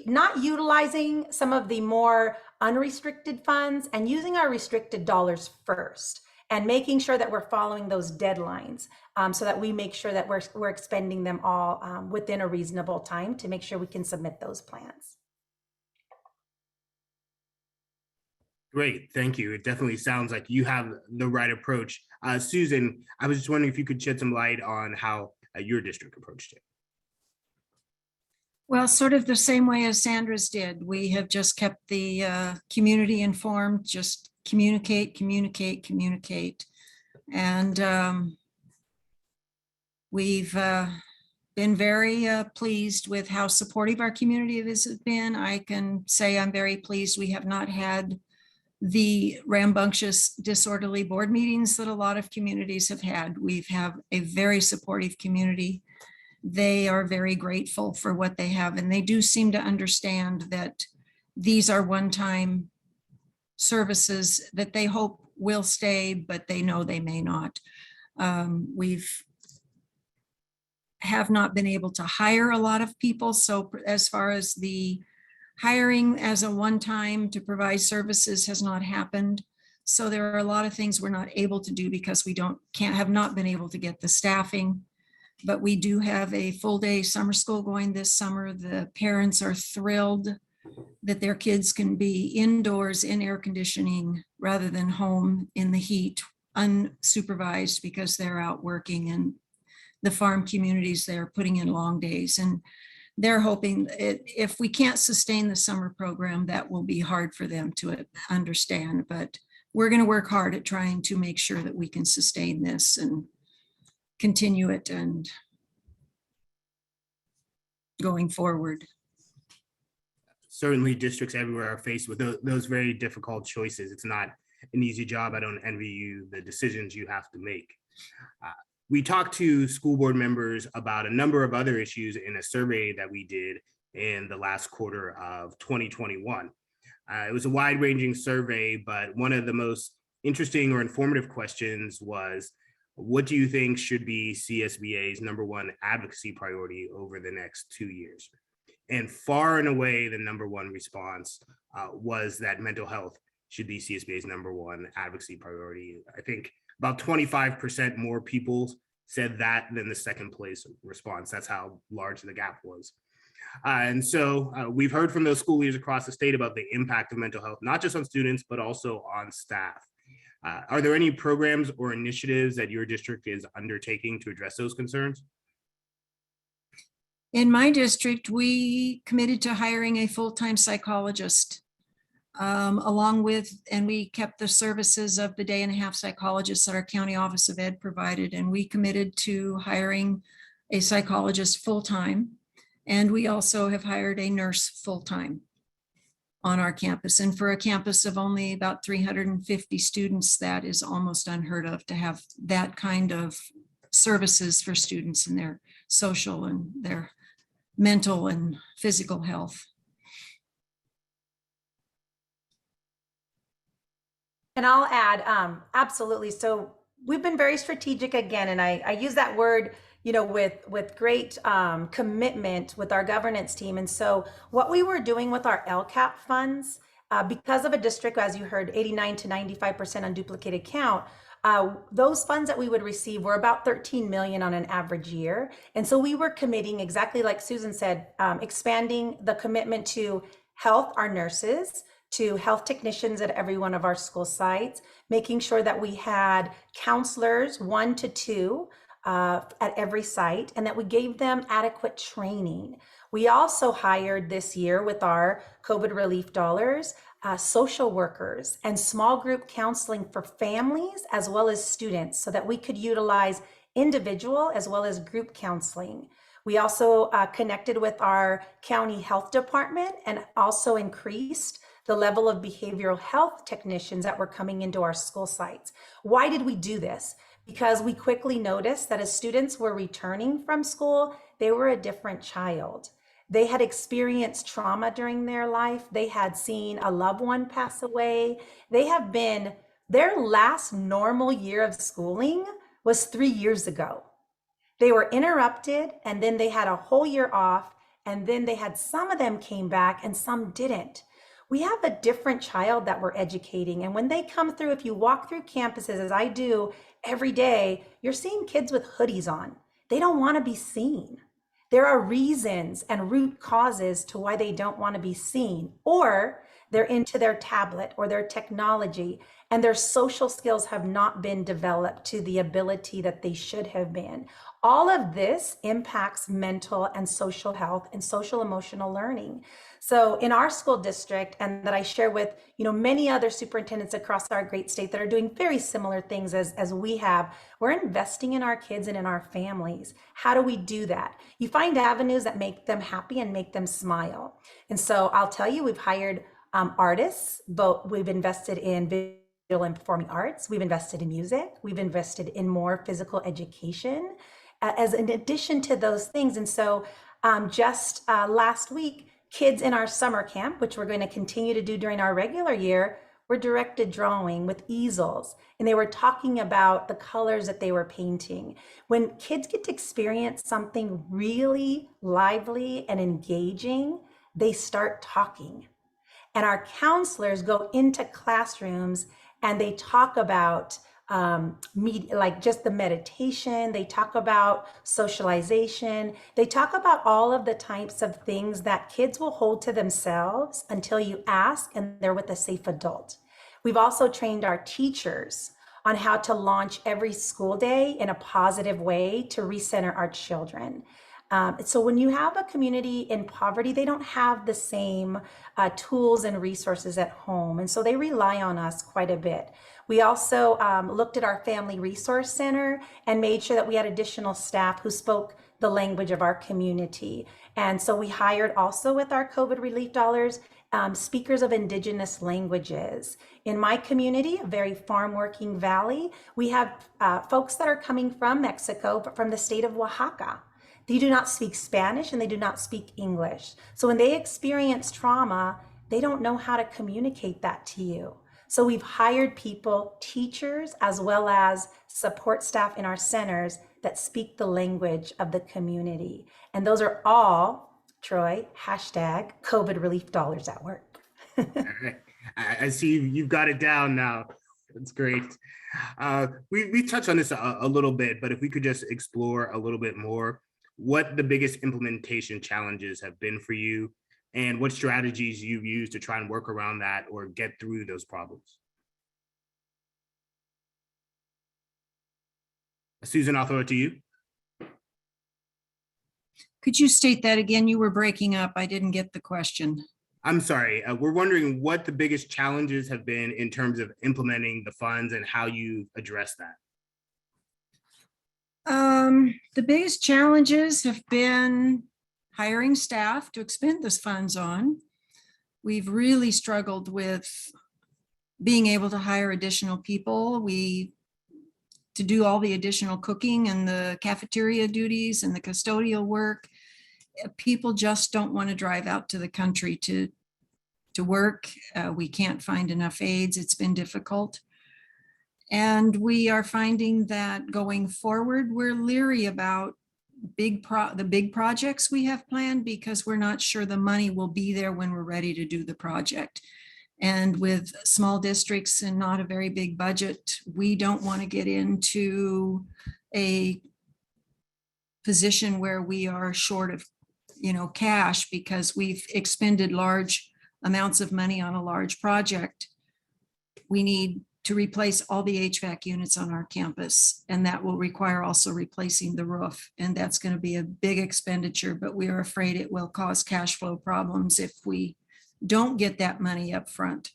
E: not utilizing some of the more unrestricted funds and using our restricted dollars first and making sure that we're following those deadlines so that we make sure that we're expending them all within a reasonable time to make sure we can submit those plans.
A: Great, thank you. It definitely sounds like you have the right approach. Susan, I was just wondering if you could shed some light on how your district approached it.
D: Well, sort of the same way as Sandra's did. We have just kept the community informed, just communicate. And we've been very pleased with how supportive our community has been. I can say I'm very pleased. We have not had the rambunctious, disorderly board meetings that a lot of communities have had. We've have a very supportive community. They are very grateful for what they have, and they do seem to understand that these are one-time services that they hope will stay, but they know they may not. Have not been able to hire a lot of people. So as far as the hiring as a one-time to provide services has not happened. So there are a lot of things we're not able to do because we have not been able to get the staffing. But we do have a full day summer school going this summer. The parents are thrilled that their kids can be indoors in air conditioning rather than home in the heat, unsupervised, because they're out working, and the farm communities, they're putting in long days. And they're hoping if we can't sustain the summer program, that will be hard for them to understand. But we're going to work hard at trying to make sure that we can sustain this and continue it and going forward.
A: Certainly districts everywhere are faced with those very difficult choices. It's not an easy job. I don't envy you the decisions you have to make. We talked to school board members about a number of other issues in a survey that we did in the last quarter of 2021. It was a wide-ranging survey, but one of the most interesting or informative questions was, what do you think should be CSBA's #1 advocacy priority over the next 2 years? And far and away, the #1 response was that mental health should be CSBA's #1 advocacy priority. I think about 25% more people said that than the second place response. That's how large the gap was. And so we've heard from those school leaders across the state about the impact of mental health, not just on students, but also on staff. Are there any programs or initiatives that your district is undertaking to address those concerns?
D: In my district, we committed to hiring a full-time psychologist along with, and we kept the services of the day-and-a-half psychologists that our county office of ed provided. And we committed to hiring a psychologist full-time, and we also have hired a nurse full-time on our campus. And for a campus of only about 350 students, that is almost unheard of, to have that kind of services for students in their social and their mental and physical health.
E: And I'll add, absolutely. So we've been very strategic again, and I use that word, with great commitment with our governance team. And so what we were doing with our LCAP funds, because of a district, as you heard, 89 to 95% unduplicated count, those funds that we would receive were about 13 million on an average year. And so we were committing, exactly like Susan said, expanding the commitment to health, our nurses, to health technicians at every one of our school sites, making sure that we had counselors, 1 to 2, at every site, and that we gave them adequate training. We also hired this year with our COVID relief dollars, social workers and small group counseling for families as well as students, so that we could utilize individual as well as group counseling. We also connected with our county health department and also increased the level of behavioral health technicians that were coming into our school sites. Why did we do this? Because we quickly noticed that as students were returning from school, they were a different child. They had experienced trauma during their life. They had seen a loved one pass away. Their last normal year of schooling was 3 years ago. They were interrupted, and then they had a whole year off, and then some of them came back and some didn't. We have a different child that we're educating. And when they come through, if you walk through campuses, as I do every day, you're seeing kids with hoodies on. They don't want to be seen. There are reasons and root causes to why they don't want to be seen, or they're into their tablet or their technology, and their social skills have not been developed to the ability that they should have been. All of this impacts mental and social health and social emotional learning. So in our school district, and that I share with many other superintendents across our great state that are doing very similar things as we have, we're investing in our kids and in our families. How do we do that? You find avenues that make them happy and make them smile. And so I'll tell you, we've hired artists, but we've invested in visual and performing arts. We've invested in music. We've invested in more physical education as an addition to those things. And so just last week, kids in our summer camp, which we're going to continue to do during our regular year, were directed drawing with easels, and they were talking about the colors that they were painting. When kids get to experience something really lively and engaging, they start talking. And our counselors go into classrooms and they talk about like just the meditation, they talk about socialization, they talk about all of the types of things that kids will hold to themselves until you ask and they're with a safe adult. We've also trained our teachers on how to launch every school day in a positive way to recenter our children. So when you have a community in poverty, they don't have the same tools and resources at home. And so they rely on us quite a bit. We also looked at our Family Resource Center and made sure that we had additional staff who spoke the language of our community. And so we hired also with our COVID relief dollars, speakers of indigenous languages. In my community, a very farm working valley, we have folks that are coming from Mexico, but from the state of Oaxaca. They do not speak Spanish and they do not speak English. So when they experience trauma, they don't know how to communicate that to you. So we've hired people, teachers, as well as support staff in our centers that speak the language of the community. And those are all, Troy, hashtag COVID relief dollars at work.
A: I see you've got it down now. That's great. We touched on this a little bit, but if we could just explore a little bit more what the biggest implementation challenges have been for you and what strategies you've used to try and work around that or get through those problems. Susan, I'll throw it to you.
D: Could you state that again? You were breaking up. I didn't get the question.
A: I'm sorry. We're wondering what the biggest challenges have been in terms of implementing the funds and how you address that.
D: The biggest challenges have been hiring staff to expend those funds on. We've really struggled with being able to hire additional people. To do all the additional cooking and the cafeteria duties and the custodial work. People just don't want to drive out to the country to work. We can't find enough aides. It's been difficult. And we are finding that going forward, we're leery about the big projects we have planned because we're not sure the money will be there when we're ready to do the project. And with small districts and not a very big budget, we don't want to get into a position where we are short of, cash because we've expended large amounts of money on a large project. We need to replace all the HVAC units on our campus, and that will require also replacing the roof. And that's going to be a big expenditure, but we are afraid it will cause cash flow problems if we don't get that money up front.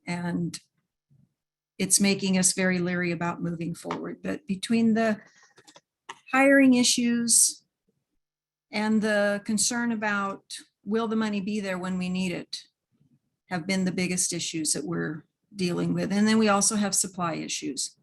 D: And it's making us very leery about moving forward. But between the hiring issues and the concern about will the money be there when we need it have been the biggest issues that we're dealing with. And then we also have supply issues.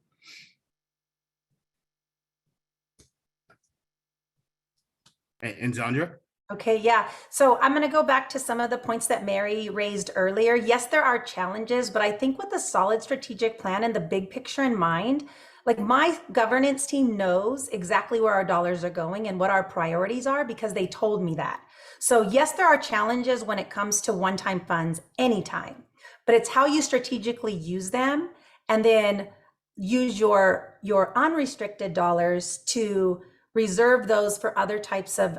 A: And Zandra?
E: Okay, yeah. So I'm going to go back to some of the points that Mary raised earlier. Yes, there are challenges, but I think with a solid strategic plan and the big picture in mind, like my governance team knows exactly where our dollars are going and what our priorities are because they told me that. So yes, there are challenges when it comes to one-time funds anytime, but it's how you strategically use them and then use your unrestricted dollars to reserve those for other types of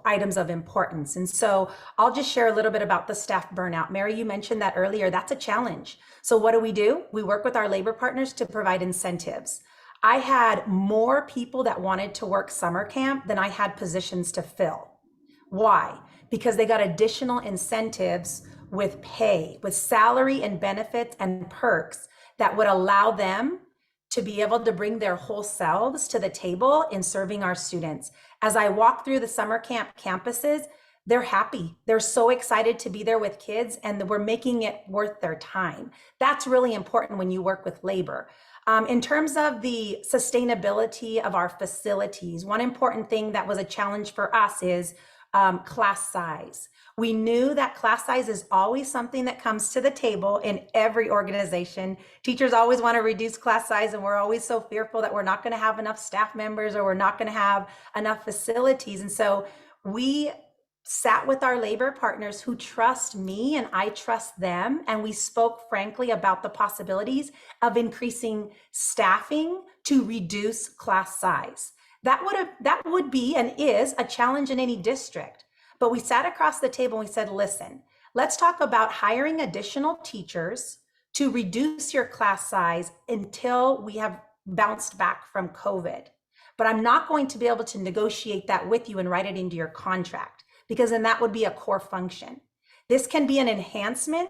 E: items of importance. And so I'll just share a little bit about the staff burnout. Mary, you mentioned that earlier. That's a challenge. So what do? We work with our labor partners to provide incentives. I had more people that wanted to work summer camp than I had positions to fill. Why? Because they got additional incentives with pay, with salary and benefits and perks that would allow them to be able to bring their whole selves to the table in serving our students. As I walk through the summer camp campuses, they're happy. They're so excited to be there with kids and we're making it worth their time. That's really important when you work with labor. In terms of the sustainability of our facilities, one important thing that was a challenge for us is class size. We knew that class size is always something that comes to the table in every organization. Teachers always want to reduce class size and we're always so fearful that we're not going to have enough staff members or we're not going to have enough facilities. And so we sat with our labor partners who trust me and I trust them. And we spoke frankly about the possibilities of increasing staffing to reduce class size. That would be and is a challenge in any district. But we sat across the table and we said, listen, let's talk about hiring additional teachers to reduce your class size until we have bounced back from COVID. But I'm not going to be able to negotiate that with you and write it into your contract because then that would be a core function. This can be an enhancement.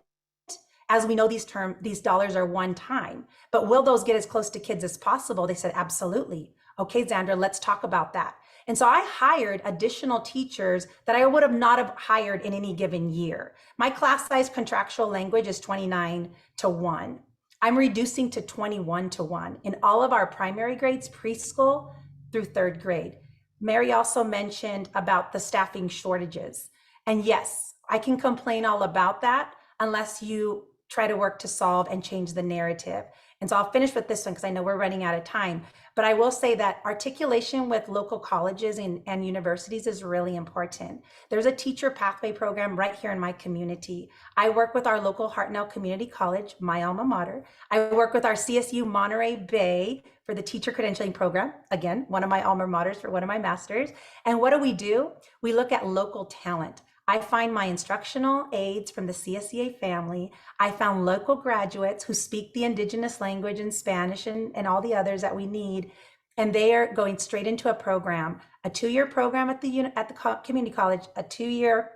E: As we know, these dollars are one time, but will those get as close to kids as possible? They said, absolutely. Okay, Xandra, let's talk about that. And so I hired additional teachers that I would have not have hired in any given year. My class size contractual language is 29:1. I'm reducing to 21:1 in all of our primary grades, preschool through third grade. Mary also mentioned about the staffing shortages. And yes, I can complain all about that unless you try to work to solve and change the narrative. And so I'll finish with this one because I know we're running out of time. But I will say that articulation with local colleges and universities is really important. There's a teacher pathway program right here in my community. I work with our local Hartnell Community College, my alma mater. I work with our CSU Monterey Bay for the teacher credentialing program. Again, one of my alma maters for one of my masters. And what do? We look at local talent. I find my instructional aides from the CSEA family. I found local graduates who speak the indigenous language and Spanish and all the others that we need. And they are going straight into a program, a 2-year program at the community college, a 2-year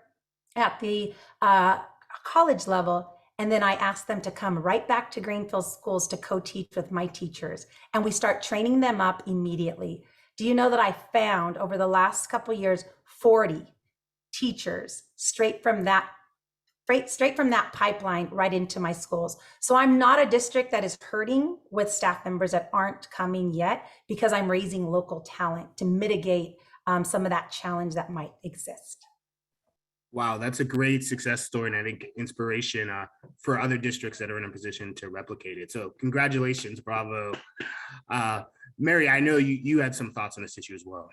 E: at the college level, And then I ask them to come right back to Greenfield schools to co-teach with my teachers. And we start training them up immediately. Do you know that I found over the last couple of years, 40 teachers straight from that pipeline right into my schools. So I'm not a district that is hurting with staff members that aren't coming yet, because I'm raising local talent to mitigate some of that challenge that might exist.
A: Wow, that's a great success story, and I think inspiration for other districts that are in a position to replicate it. So congratulations, bravo. Mary, I know you had some thoughts on this issue as well.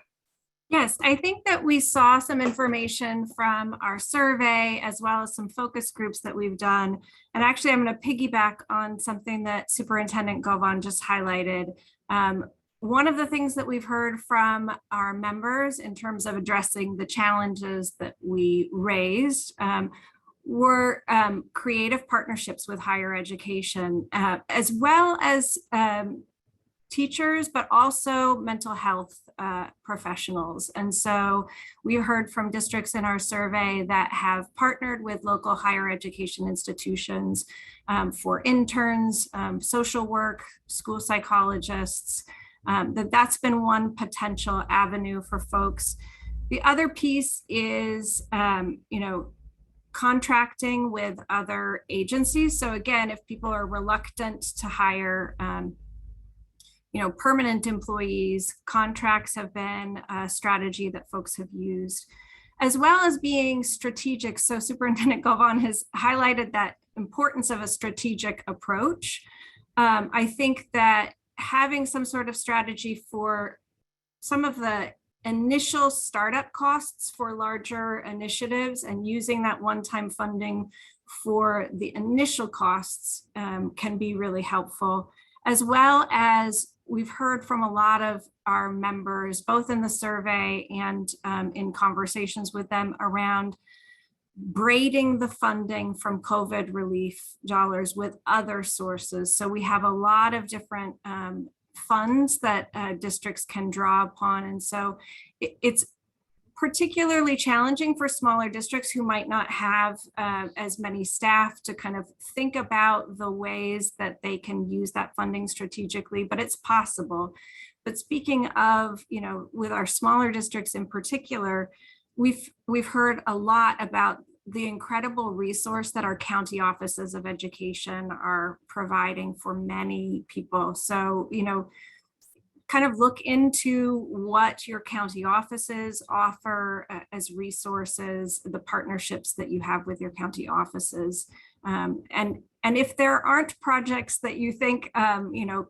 B: Yes, I think that we saw some information from our survey as well as some focus groups that we've done. And actually, I'm going to piggyback on something that Superintendent Govan just highlighted. One of the things that we've heard from our members in terms of addressing the challenges that we raised were creative partnerships with higher education, as well as teachers, but also mental health professionals. And so we heard from districts in our survey that have partnered with local higher education institutions for interns, social work, school psychologists, that's been one potential avenue for folks. The other piece is, contracting with other agencies. So again, if people are reluctant to hire permanent employees, contracts have been a strategy that folks have used, as well as being strategic. So Superintendent Govan has highlighted that importance of a strategic approach. I think that having some sort of strategy for some of the initial startup costs for larger initiatives and using that one-time funding for the initial costs can be really helpful, as well as we've heard from a lot of our members, both in the survey and in conversations with them, around braiding the funding from COVID relief dollars with other sources. So we have a lot of different funds that districts can draw upon. And so it's particularly challenging for smaller districts who might not have as many staff to kind of think about the ways that they can use that funding strategically, but it's possible. But speaking of, with our smaller districts in particular, we've heard a lot about the incredible resource that our county offices of education are providing for many people. So, kind of look into what your county offices offer as resources, the partnerships that you have with your county offices. And if there aren't projects that you think,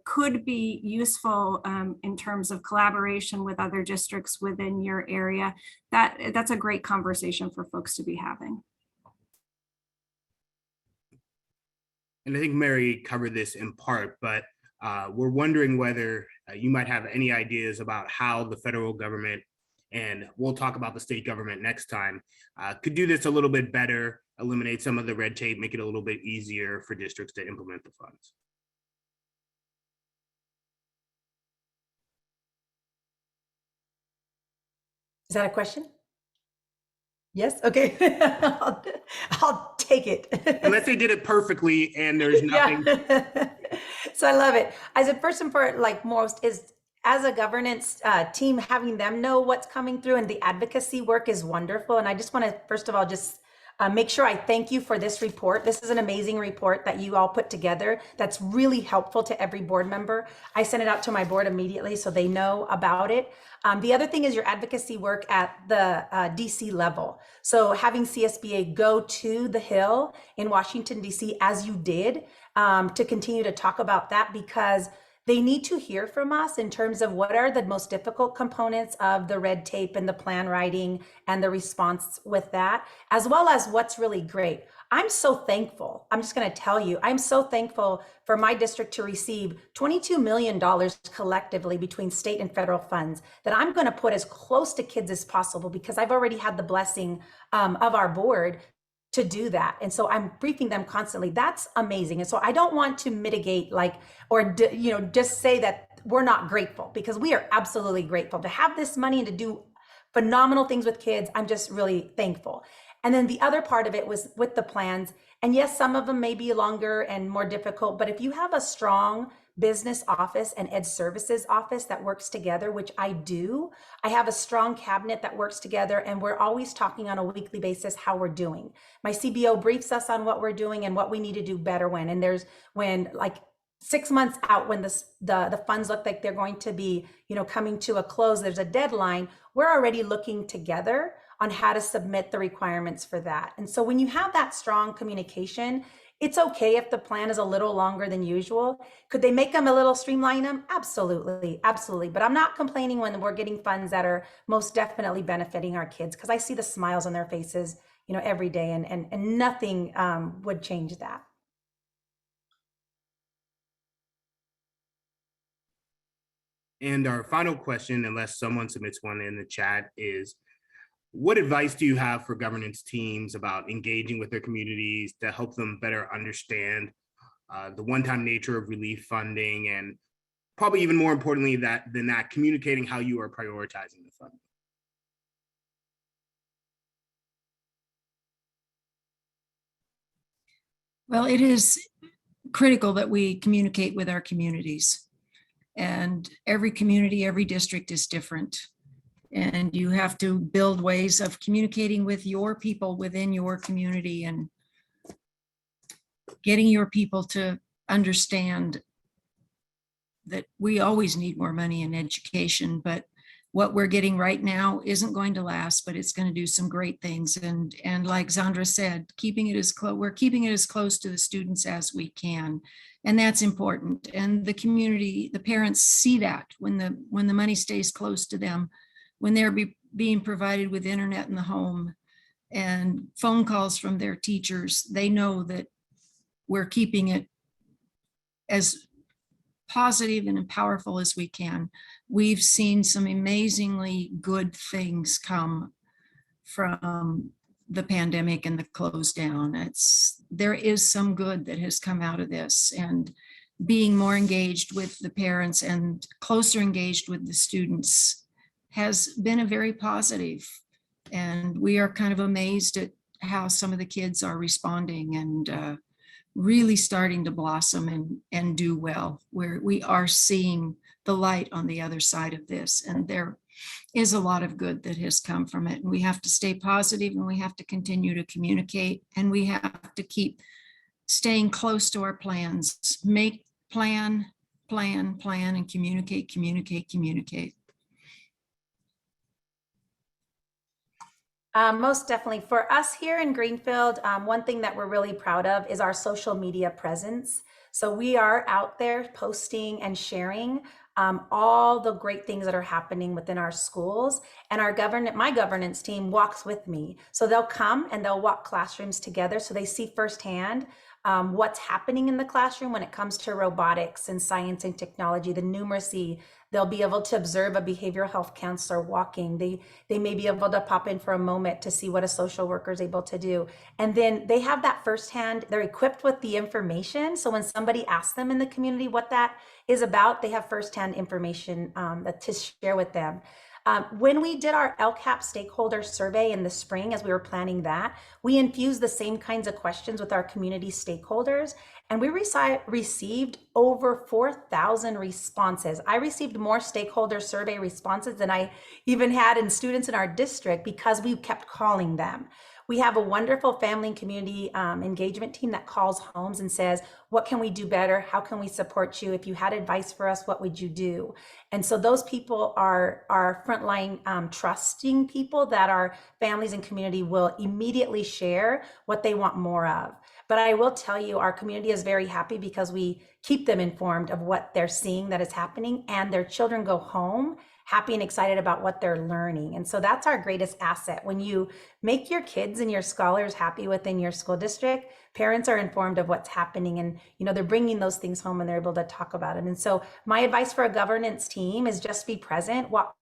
B: could be useful in terms of collaboration with other districts within your area, that's a great conversation for folks to be having.
A: And I think Mary covered this in part, but we're wondering whether you might have any ideas about how the federal government, and we'll talk about the state government next time, could do this a little bit better, eliminate some of the red tape, make it a little bit easier for districts to implement the funds.
E: Is that a question? Yes, okay. I'll take it.
A: Unless they did it perfectly and there's nothing.
E: Yeah. So I love it. As a person for most is, as a governance team, having them know what's coming through and the advocacy work is wonderful. And I just want to, first of all, just make sure I thank you for this report. This is an amazing report that you all put together that's really helpful to every board member. I sent it out to my board immediately so they know about it. The other thing is your advocacy work at the DC level. So having CSBA go to the Hill in Washington, DC, as you did, to continue to talk about that, because they need to hear from us in terms of what are the most difficult components of the red tape and the plan writing and the response with that, as well as what's really great. I'm so thankful. I'm just going to tell you, I'm so thankful for my district to receive $22 million collectively between state and federal funds that I'm going to put as close to kids as possible, because I've already had the blessing of our board to do that. And so I'm briefing them constantly. That's amazing. And so I don't want to mitigate just say that we're not grateful, because we are absolutely grateful to have this money and to do phenomenal things with kids. I'm just really thankful. And then the other part of it was with the plans. And yes, some of them may be longer and more difficult, but if you have a strong business office and ed services office that works together, which I do, I have a strong cabinet that works together, and we're always talking on a weekly basis how we're doing. My CBO briefs us on what we're doing and what we need to do better when, and there's when like 6 months out, when the funds look like they're going to be, coming to a close, there's a deadline, we're already looking together on how to submit the requirements for that. And so when you have that strong communication, it's okay if the plan is a little longer than usual. Could they make them a little streamline them? Absolutely, absolutely. But I'm not complaining when we're getting funds that are most definitely benefiting our kids, because I see the smiles on their faces, every day, and nothing would change that.
A: And our final question, unless someone submits one in the chat, is what advice do you have for governance teams about engaging with their communities to help them better understand the one-time nature of relief funding, and probably even more importantly than that, communicating how you are prioritizing the funding?
D: Well, it is critical that we communicate with our communities. And every community, every district is different. And you have to build ways of communicating with your people within your community and getting your people to understand that we always need more money in education, but what we're getting right now isn't going to last, but it's going to do some great things. And like Zandra said, we're keeping it as close to the students as we can. And that's important. And the community, the parents see that when the money stays close to them, when they're being provided with internet in the home and phone calls from their teachers, they know that we're keeping it as positive and powerful as we can. We've seen some amazingly good things come from the pandemic and the close down. There is some good that has come out of this, and being more engaged with the parents and closer engaged with the students has been a very positive. And we are kind of amazed at how some of the kids are responding and really starting to blossom and do well, where we are seeing the light on the other side of this. And there is a lot of good that has come from it. And we have to stay positive, and we have to continue to communicate, and we have to keep staying close to our plans. Plan, and communicate.
E: Most definitely. For us here in Greenfield, one thing that we're really proud of is our social media presence. So we are out there posting and sharing all the great things that are happening within our schools. And my governance team walks with me. So they'll come and they'll walk classrooms together so they see firsthand what's happening in the classroom when it comes to robotics and science and technology, the numeracy. They'll be able to observe a behavioral health counselor walking. They may be able to pop in for a moment to see what a social worker is able to do. And then they have that firsthand, they're equipped with the information. So when somebody asks them in the community what that is about, they have firsthand information to share with them. When we did our LCAP stakeholder survey in the spring, as we were planning that, we infused the same kinds of questions with our community stakeholders, and we received over 4,000 responses. I received more stakeholder survey responses than I even had in students in our district because we kept calling them. We have a wonderful family and community engagement team that calls homes and says, what can we do better? How can we support you? If you had advice for us, what would you do? And so those people are frontline trusting people that our families and community will immediately share what they want more of. But I will tell you, our community is very happy because we keep them informed of what they're seeing that is happening, and their children go home happy and excited about what they're learning. And so that's our greatest asset. When you make your kids and your scholars happy within your school district, parents are informed of what's happening, and they're bringing those things home and they're able to talk about it. And so my advice for a governance team is just be present, walk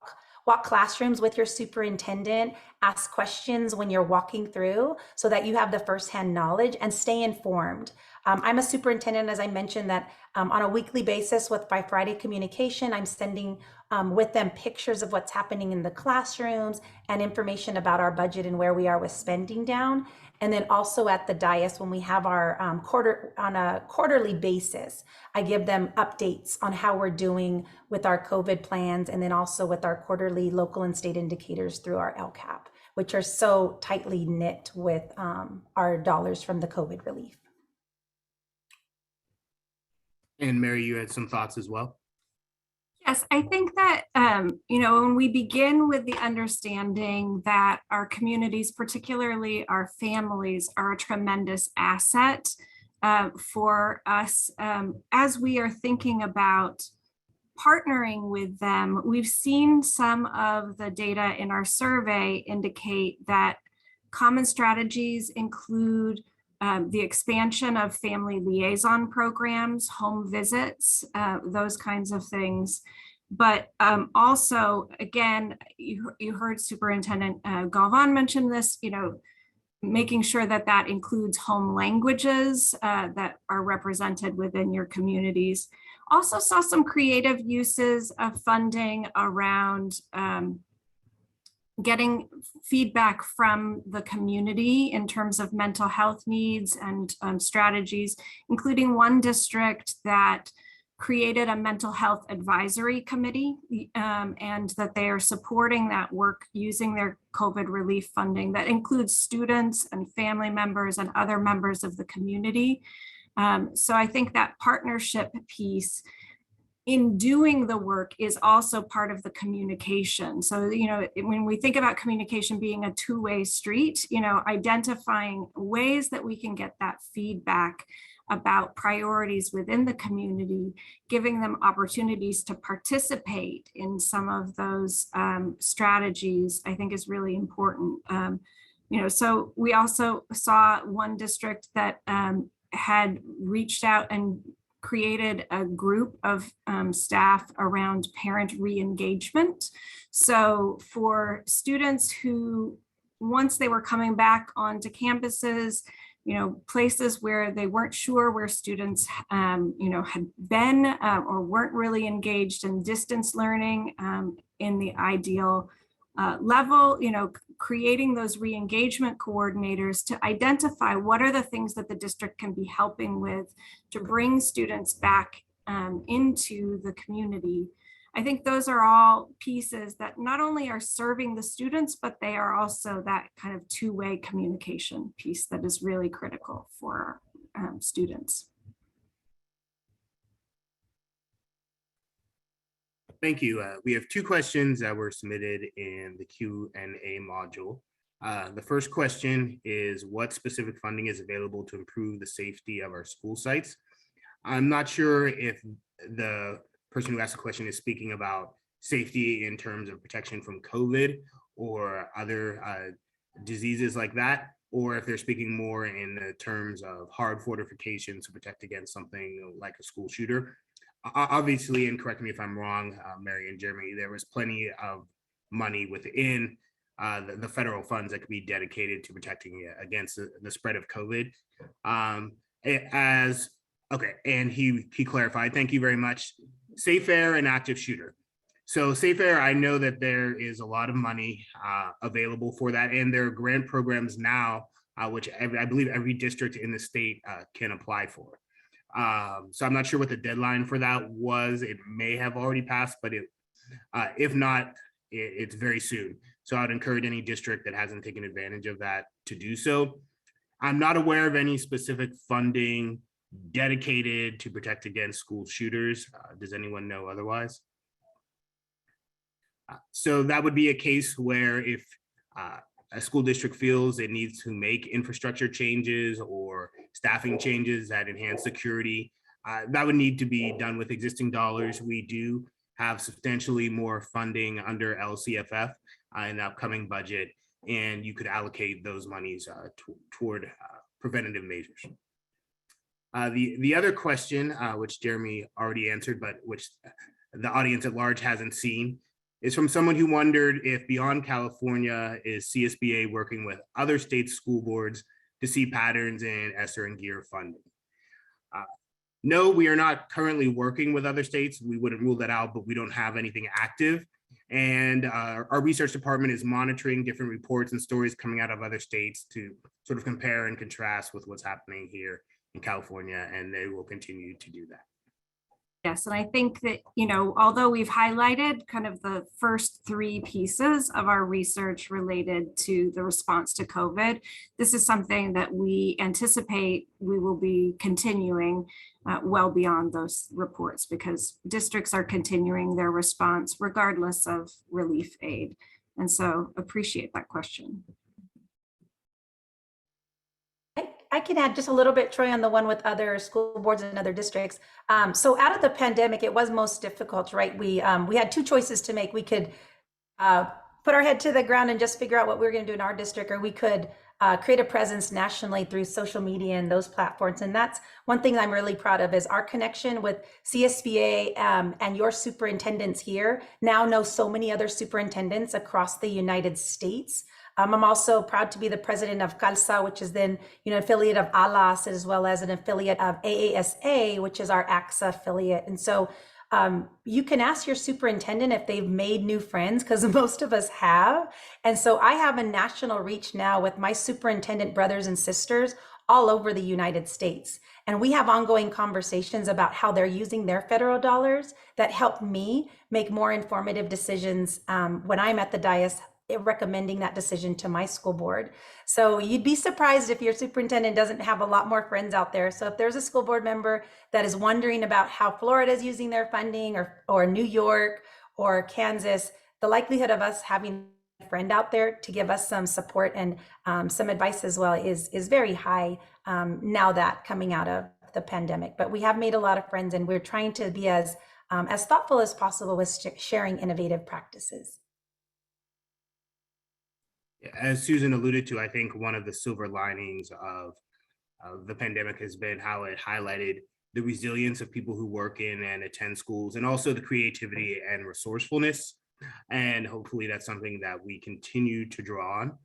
E: classrooms with your superintendent, ask questions when you're walking through so that you have the firsthand knowledge, and stay informed. I'm a superintendent, as I mentioned, that on a weekly basis with by Friday communication, I'm sending with them pictures of what's happening in the classrooms and information about our budget and where we are with spending down. And then also at the dais, when we have our on a quarterly basis, I give them updates on how we're doing with our COVID plans, and then also with our quarterly local and state indicators through our LCAP, which are so tightly knit with our dollars from the COVID relief.
A: And Mary, you had some thoughts as well?
B: Yes, I think that, when we begin with the understanding that our communities, particularly our families, are a tremendous asset for us as we are thinking about partnering with them. We've seen some of the data in our survey indicate that common strategies include the expansion of family liaison programs, home visits, those kinds of things. But also, again, you heard Superintendent Galvan mention this, making sure that that includes home languages that are represented within your communities. Also saw some creative uses of funding around getting feedback from the community in terms of mental health needs and strategies, including one district that created a mental health advisory committee and that they are supporting that work using their COVID relief funding that includes students and family members and other members of the community. So I think that partnership piece in doing the work is also part of the communication. So, when we think about communication being a two-way street, identifying ways that we can get that feedback about priorities within the community, giving them opportunities to participate in some of those strategies, I think is really important. So we also saw one district that had reached out and created a group of staff around parent re-engagement. So for students who, once they were coming back onto campuses, places where they weren't sure where students, had been or weren't really engaged in distance learning in the ideal level, creating those re-engagement coordinators to identify what are the things that the district can be helping with to bring students back into the community. I think those are all pieces that not only are serving the students, but they are also that kind of two-way communication piece that is really critical for students.
A: Thank you. We have two questions that were submitted in the Q&A module. The first question is, what specific funding is available to improve the safety of our school sites? I'm not sure if the person who asked the question is speaking about safety in terms of protection from COVID or other diseases like that, or if they're speaking more in the terms of hard fortifications to protect against something like a school shooter. Obviously, and correct me if I'm wrong, Mary and Jeremy, there was plenty of money within the federal funds that could be dedicated to protecting against the spread of COVID. And he clarified, thank you very much, Safe Air and active shooter. So Safe Air, I know that there is a lot of money available for that, and there are grant programs now, which I believe every district in the state can apply for. So I'm not sure what the deadline for that was. It may have already passed, but if not, it's very soon. So I'd encourage any district that hasn't taken advantage of that to do so. I'm not aware of any specific funding dedicated to protect against school shooters. Does anyone know otherwise? So that would be a case where if a school district feels it needs to make infrastructure changes or staffing changes that enhance security, that would need to be done with existing dollars. We do have substantially more funding under LCFF in the upcoming budget, and you could allocate those monies toward preventative measures. The other question, which Jeremy already answered, but which the audience at large hasn't seen, is from someone who wondered if beyond California, is CSBA working with other state school boards to see patterns in ESSER and GEAR funding. No, we are not currently working with other states. We wouldn't rule that out, but we don't have anything active. And our research department is monitoring different reports and stories coming out of other states to sort of compare and contrast with what's happening here in California, and they will continue to do that.
B: Yes, and I think that, although we've highlighted kind of the first three pieces of our research related to the response to COVID, this is something that we anticipate we will be continuing well beyond those reports, because districts are continuing their response regardless of relief aid. And so appreciate that question.
E: I can add just a little bit, Troy, on the one with other school boards and other districts. So out of the pandemic, it was most difficult, right? We had two choices to make. We could put our head to the ground and just figure out what we were going to do in our district, or we could create a presence nationally through social media and those platforms. And that's one thing I'm really proud of, is our connection with CSBA and your superintendents here now know so many other superintendents across the United States. I'm also proud to be the president of CALSA, which is then an affiliate of ALAS, as well as an affiliate of AASA, which is our AXA affiliate. And so you can ask your superintendent if they've made new friends, because most of us have. And so I have a national reach now with my superintendent brothers and sisters all over the United States. And we have ongoing conversations about how they're using their federal dollars that help me make more informative decisions when I'm at the dais, recommending that decision to my school board. So you'd be surprised if your superintendent doesn't have a lot more friends out there. So if there's a school board member that is wondering about how Florida is using their funding, or New York or Kansas, the likelihood of us having a friend out there to give us some support and some advice as well is very high now that coming out of the pandemic. But we have made a lot of friends, and we're trying to be as thoughtful as possible with sharing innovative practices.
A: As Susan alluded to, I think one of the silver linings of the pandemic has been how it highlighted the resilience of people who work in and attend schools, and also the creativity and resourcefulness. And hopefully that's something that we continue to draw on.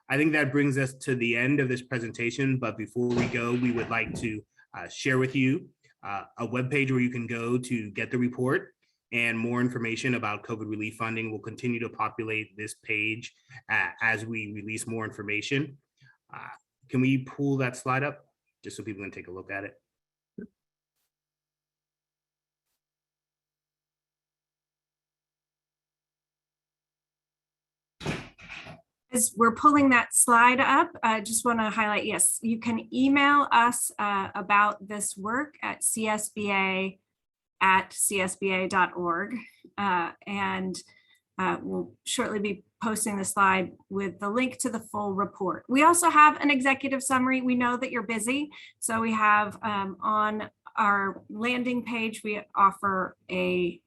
A: I think that brings us to the end of this presentation. But before we go, we would like to share with you a webpage where you can go to get the report. And more information about COVID relief funding will continue to populate this page as we release more information. Can we pull that slide up just so people can take a look at it?
B: As we're pulling that slide up, I just want to highlight, yes, you can email us about this work at csba@csba.org, and we'll shortly be posting the slide with the link to the full report. We also have an executive summary. We know that you're busy, so we have on our landing page, we offer an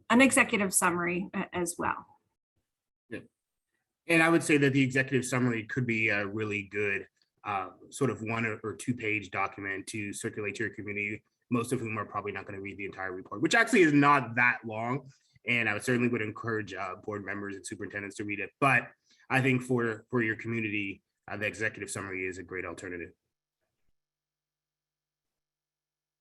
B: executive summary as well.
A: Yeah. And I would say that the executive summary could be a really good sort of 1 or 2 page document to circulate to your community, most of whom are probably not going to read the entire report, which actually is not that long. And I certainly would encourage board members and superintendents to read it. But I think for your community, the executive summary is a great alternative.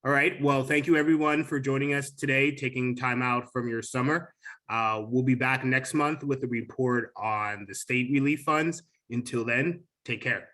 A: All right. Well, thank you everyone for joining us today, taking time out from your summer. We'll be back next month with a report on the state relief funds. Until then, take care.